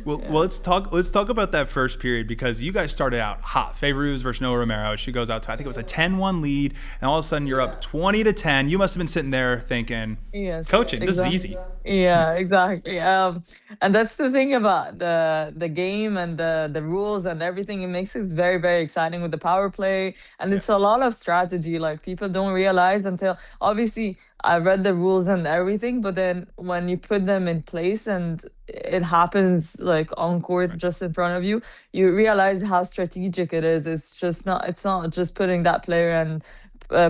Well, let's talk about that first period, because you guys started out hot. Feyrouz versus Noah Romero. She goes out to, I think it was a 10-1 lead, and all of a sudden you're up 20-10. You must have been sitting there thinking, yes, coaching, exactly. This is easy. Yeah, exactly. And that's the thing about the game and the rules and everything. It makes it very, very exciting with the power play, and it's a lot of strategy. Like, people don't realize until, obviously, I read the rules and everything, but then when you put them in place and it happens like on court just in front of you, you realize how strategic it is. It's not just putting that player and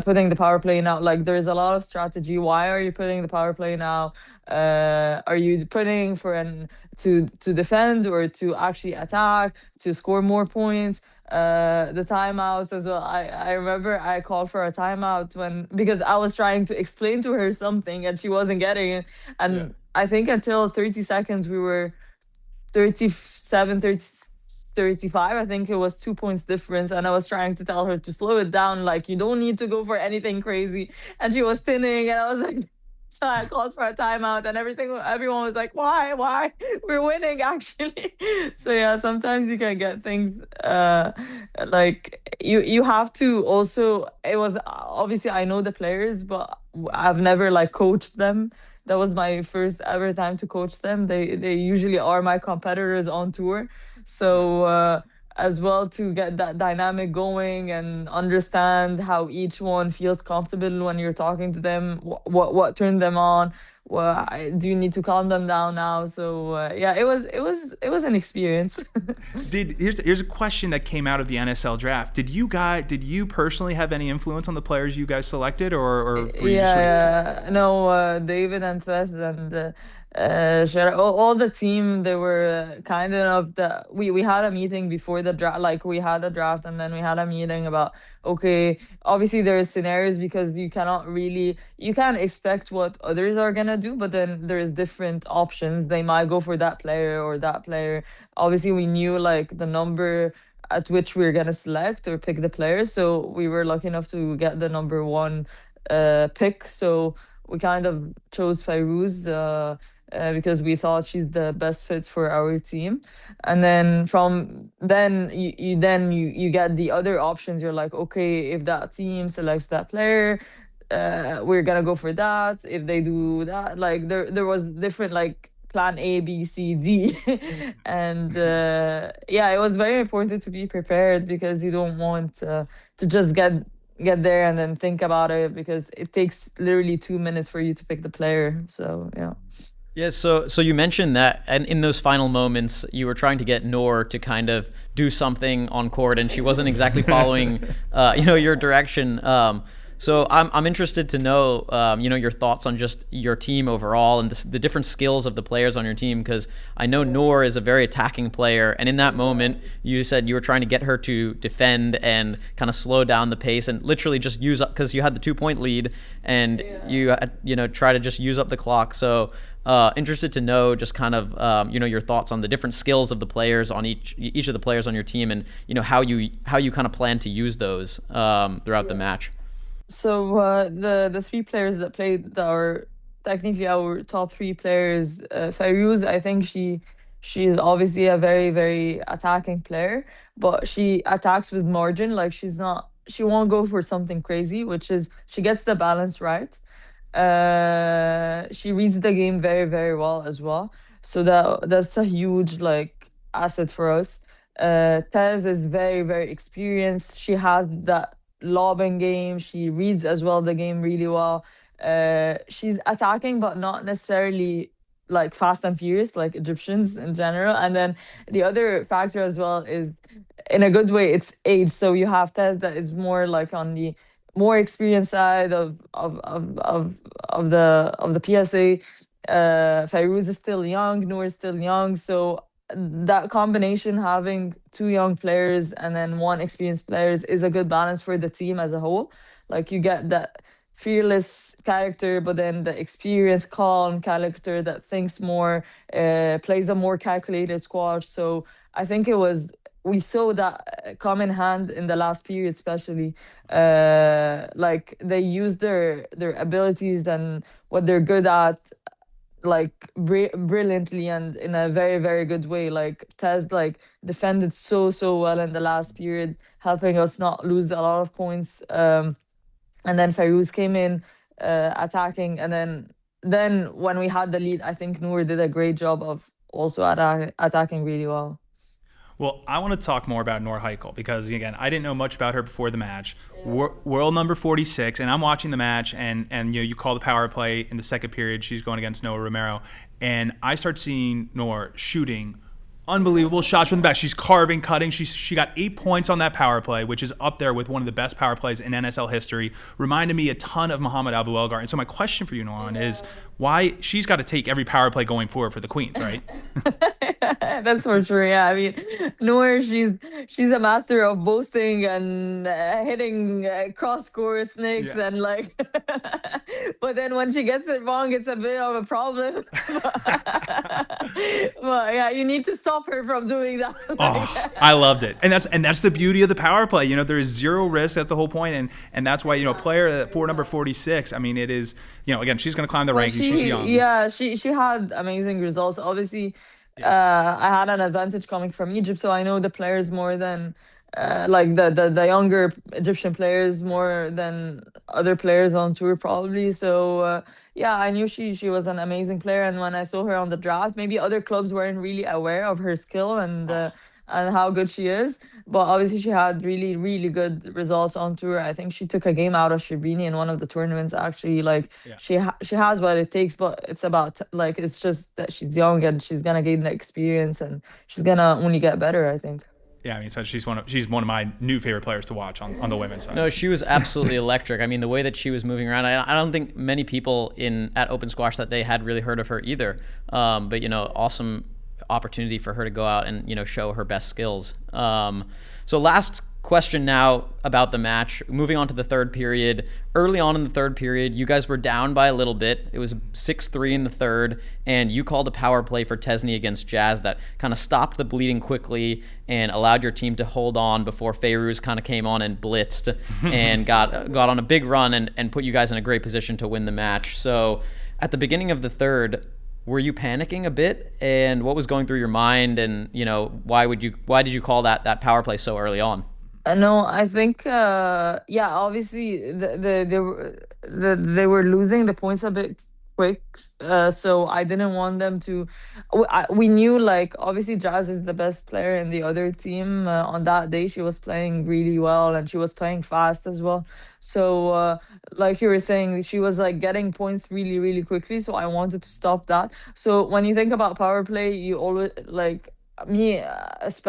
putting the power play now. Like, there's a lot of strategy. Why are you putting the power play now? Are you putting to defend or to actually attack, to score more points? The timeouts as well. I remember I called for a timeout because I was trying to explain to her something and she wasn't getting it. And I think until 30 seconds we were 37, 35. I think it was 2 points difference, and I was trying to tell her to slow it down, like, you don't need to go for anything crazy. And she was thinning, and I was like, so I called for a timeout, and everyone was like, why? We're winning, actually. So yeah, sometimes you can get things like you have to also, it was obviously, I know the players, but I've never like coached them. That was my first ever time to coach them. They usually are my competitors on tour. So as well, to get that dynamic going and understand how each one feels comfortable when you're talking to them, what turned them on, do you need to calm them down now? So yeah, it was an experience. Here's a question that came out of the NSL draft. Did you personally have any influence on the players you guys selected, or were you just no, David and Seth and all the team, they were kind of we had a meeting before the draft. Like, we had a draft and then we had a meeting about, okay, obviously there is scenarios, because you can't expect what others are gonna do, but then there's different options. They might go for that player or that player. Obviously, we knew like the number at which we were gonna select or pick the players, so we were lucky enough to get the number one pick. So we kind of chose Fayrouz because we thought she's the best fit for our team. And then from then you get the other options. You're like, okay, if that team selects that player, we're gonna go for that. If they do that, like there was different like plan A, B, C, D, and yeah, it was very important to be prepared because you don't want to just get there and then think about it, because it takes literally 2 minutes for you to pick the player. So yeah. Yeah, so you mentioned that, and in those final moments, you were trying to get Noor to kind of do something on court, and she wasn't exactly following, your direction. So I'm interested to know, your thoughts on just your team overall and the different skills of the players on your team, because I know Noor is a very attacking player, and in that moment, you said you were trying to get her to defend and kind of slow down the pace and literally just use up, because you had the 2-point lead, and you try to just use up the clock. So interested to know just kind of your thoughts on the different skills of the players on each of the players on your team, and how you kind of plan to use those throughout the match. So the three players that played that are technically our top three players, Fayrouz, I think she is obviously a very, very attacking player, but she attacks with margin. Like she won't go for something crazy, which is she gets the balance right. She reads the game very, very well as well. So that's a huge like asset for us. Tez is very, very experienced. She has that lobbing game. She reads as well the game really well. She's attacking, but not necessarily like fast and furious like Egyptians in general. And then the other factor as well is, in a good way, it's age. So you have Tez that is more like on the more experienced side of the PSA. Fayrouz is still young, Noor is still young, so that combination, having two young players and then one experienced players, is a good balance for the team as a whole. Like you get that fearless character, but then the experienced, calm character that thinks more, plays a more calculated squash. So I think we saw that come in hand in the last period, especially. Like they use their abilities and what they're good at, like brilliantly and in a very, very good way. Like Tez like defended so well in the last period, helping us not lose a lot of points. And then Fayrouz came in attacking, and then when we had the lead, I think Noor did a great job of also attacking really well. Well, I want to talk more about Noor Heikel because, again, I didn't know much about her before the match. World number 46, and I'm watching the match, and you call the power play in the second period. She's going against Noah Romero, and I start seeing Noor shooting unbelievable shots from the back. She's carving, cutting. She got 8 points on that power play, which is up there with one of the best power plays in NSL history. Reminded me a ton of Mohamed ElShorbagy. And so my question for you, Nouran, is why she's got to take every power play going forward for the Queens, right? That's for sure. Yeah, I mean, Noor, she's a master of boasting and hitting cross court snicks and like. But then when she gets it wrong, it's a bit of a problem. But yeah, you need to stop her from doing that. Oh, I loved it, and that's the beauty of the power play. There is zero risk. That's the whole point, and that's why a player for number 46. I mean, it is again, she's going to climb the rankings. She's young. Yeah, she had amazing results. Obviously, I had an advantage coming from Egypt, so I know the players more than like the younger Egyptian players more than other players on tour probably. So yeah, I knew she was an amazing player, and when I saw her on the draft, maybe other clubs weren't really aware of her skill and how good she is. But obviously she had really, really good results on tour. I think she took a game out of Sherbini in one of the tournaments, actually. Like she has what it takes, but it's about like, it's just that she's young and she's going to gain the experience and she's going to only get better, I think. Yeah, I mean, especially she's one of my new favorite players to watch on the women's side. No, she was absolutely electric. I mean, the way that she was moving around, I don't think many people at Open Squash that day had really heard of her either. But awesome opportunity for her to go out and show her best skills. So last question now about the match. Moving on to the third period. Early on in the third period, you guys were down by a little bit. It was 6-3 in the third, and you called a power play for Tesny against Jazz that kind of stopped the bleeding quickly and allowed your team to hold on before Fayrouz kind of came on and blitzed and got on a big run and put you guys in a great position to win the match. So at the beginning of the third, were you panicking a bit, and what was going through your mind, and why did you call that power play so early on? No, I think obviously they were losing the points a bit quick, so I didn't want them to. We knew, like, obviously Jazz is the best player in the other team. On that day, she was playing really well and she was playing fast as well. So like you were saying, she was like getting points really, really quickly. So I wanted to stop that. So when you think about power play, you always like me, as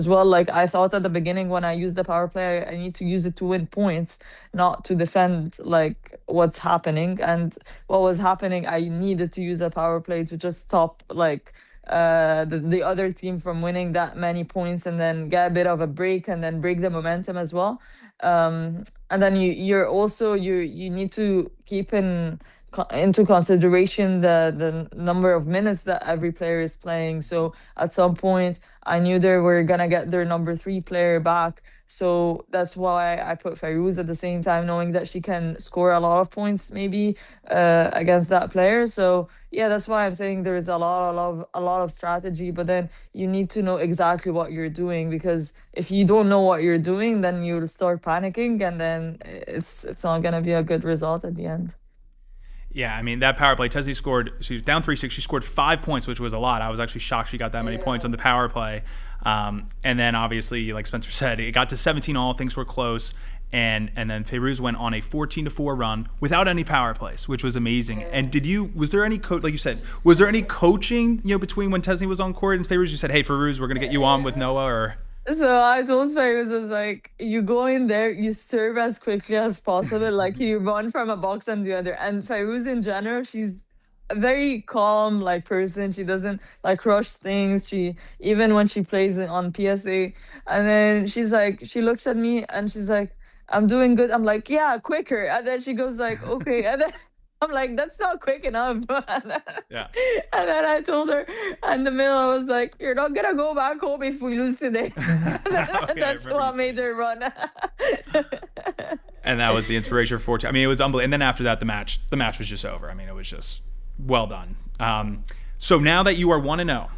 well, like I thought at the beginning when I use the power play, I need to use it to win points, not to defend like what's happening. And what was happening, I needed to use a power play to just stop like the other team from winning that many points, and then get a bit of a break and then break the momentum as well. And then you need to keep into consideration the number of minutes that every player is playing. So at some point I knew they were gonna get their number 3 player back, so that's why I put Fayrouz at the same time, knowing that she can score a lot of points maybe against that player. So yeah, that's why I'm saying there is a lot of strategy, but then you need to know exactly what you're doing, because if you don't know what you're doing, then you'll start panicking, and then it's not gonna be a good result at the end. Yeah, I mean, that power play, Tessie scored, she was down 3-6, she scored 5 points, which was a lot. I was actually shocked she got that many points on the power play. And then obviously, like Spencer said, it got to 17-all, things were close, and then Fayrouz went on a 14-4 run without any power plays, which was amazing. And was there any like you said, was there any coaching, between when Tessie was on court and Fayrouz? You said, hey, Fayrouz, we're going to get you on with Noah, or... So I told Fayrouz, was like, you go in there, you serve as quickly as possible, like you run from a box and the other. And Fayrouz in general, she's a very calm like person. She doesn't like rush things. She, even when she plays on PSA, and then she's like, she looks at me and she's like, I'm doing good. I'm like, yeah, quicker. And then she goes like, okay. And then I'm like, that's not quick enough. Yeah. And then I told her in the middle, I was like, you're not going to go back home if we lose today. That's what made her run. And that was the inspiration for I mean, it was unbelievable. And then after that, the match was just over. I mean, it was just well done. So now that you are 1-0,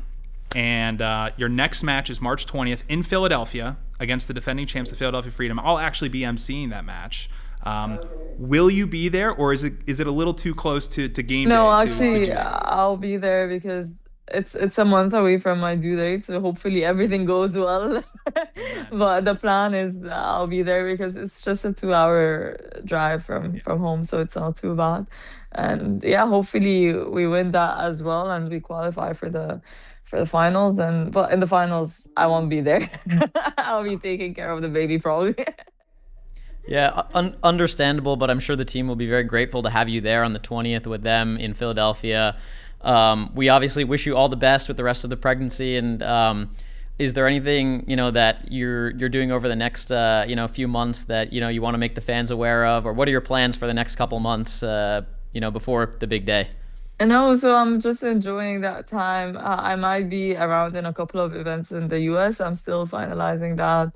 and your next match is March 20th in Philadelphia against the defending champs, the Philadelphia Freedom. I'll actually be emceeing that match. Will you be there, or is it a little too close to game day? No, actually, I'll be there because it's a month away from my due date, so hopefully everything goes well. But the plan is I'll be there because it's just a 2-hour drive from home, so it's not too bad. And yeah, hopefully we win that as well and we qualify for the finals. But in the finals, I won't be there. I'll be taking care of the baby probably. Yeah, understandable, but I'm sure the team will be very grateful to have you there on the 20th with them in Philadelphia. We obviously wish you all the best with the rest of the pregnancy. And is there anything that you're doing over the next few months that you want to make the fans aware of, or what are your plans for the next couple months before the big day? No, so I'm just enjoying that time. I might be around in a couple of events in the US. I'm still finalizing that.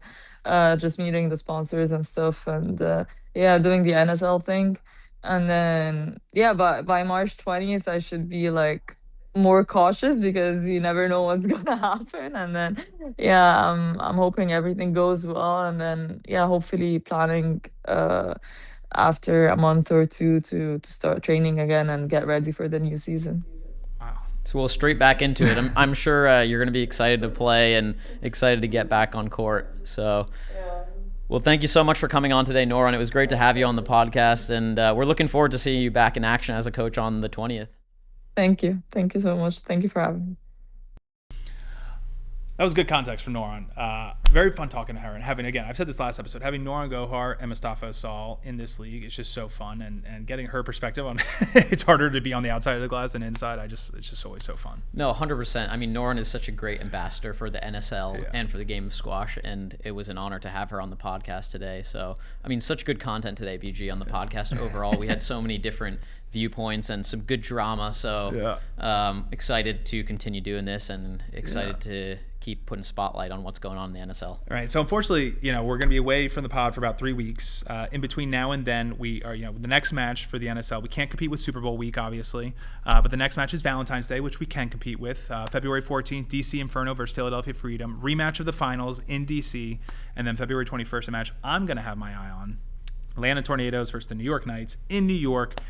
Just meeting the sponsors and stuff, and doing the NSL thing. And then by March 20th I should be like more cautious because you never know what's gonna happen. And then I'm hoping everything goes well, and then hopefully planning after a month or two to start training again and get ready for the new season. So we'll straight back into it. I'm sure you're going to be excited to play and excited to get back on court. So, well, thank you so much for coming on today, Nouran. It was great to have you on the podcast, and we're looking forward to seeing you back in action as a coach on the 20th. Thank you. Thank you so much. Thank you for having me. That was good context from Nouran. Very fun talking to her and having, again, I've said this last episode, having Nouran Gohar and Mustafa Asal in this league is just so fun, and getting her perspective on it's harder to be on the outside of the glass than inside. It's just always so fun. No, 100%. I mean, Nouran is such a great ambassador for the NSL and for the game of squash, and it was an honor to have her on the podcast today. So, I mean, such good content today, BG, on the podcast overall. We had so many different viewpoints and some good drama. So excited to continue doing this, and excited to keep putting spotlight on what's going on in the NSL. All right. So unfortunately, we're going to be away from the pod for about 3 weeks. In between now and then, we are, the next match for the NSL, we can't compete with Super Bowl week, obviously. But the next match is Valentine's Day, which we can compete with. February 14th, DC Inferno versus Philadelphia Freedom. Rematch of the finals in DC. And then February 21st, a match I'm going to have my eye on. Atlanta Tornadoes versus the New York Knights in New York.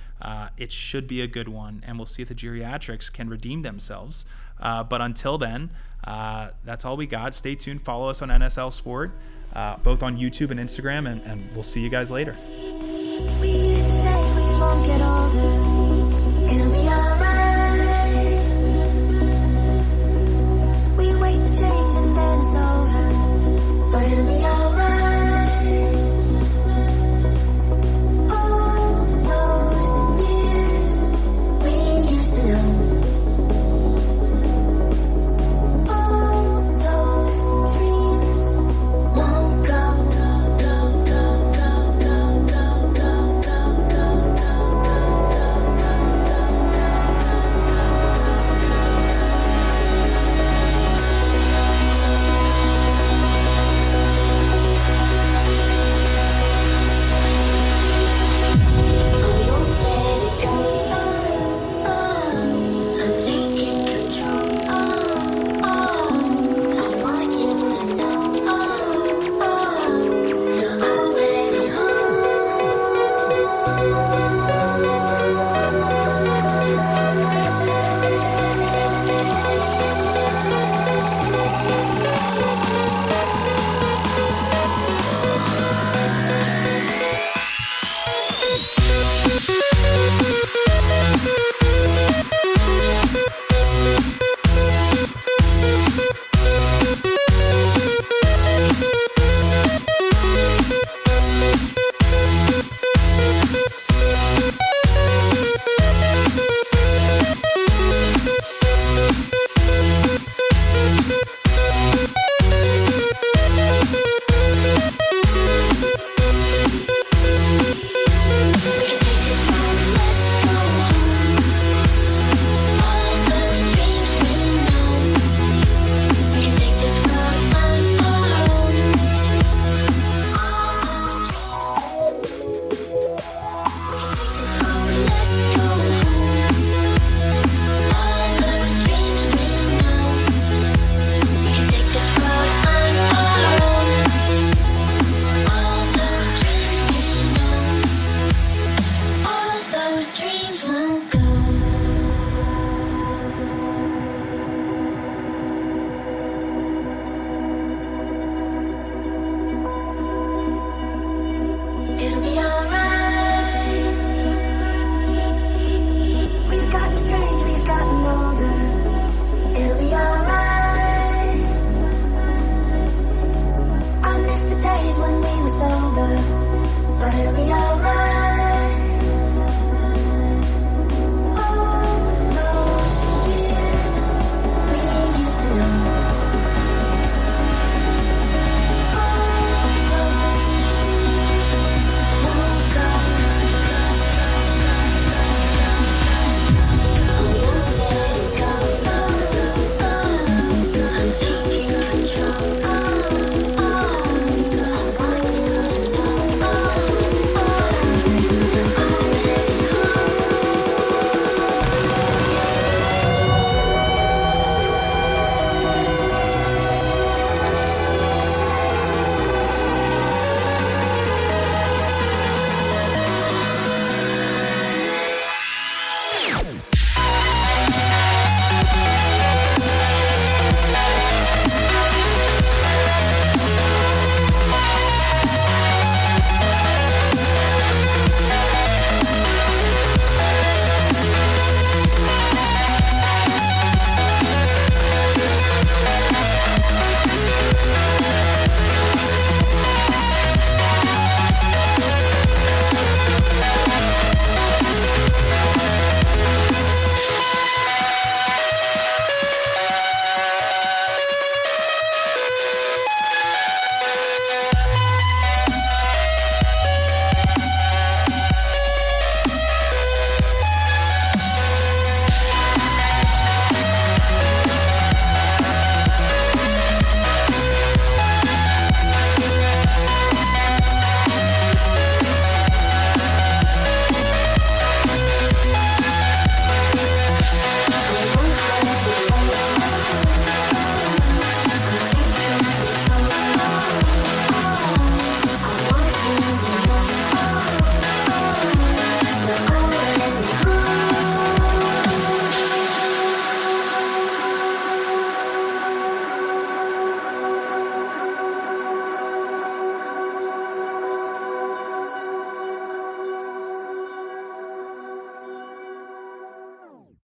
It should be a good one, and we'll see if the geriatrics can redeem themselves. But until then, that's all we got. Stay tuned. Follow us on NSL Sport, both on YouTube and Instagram, and we'll see you guys later. We say we won't get older.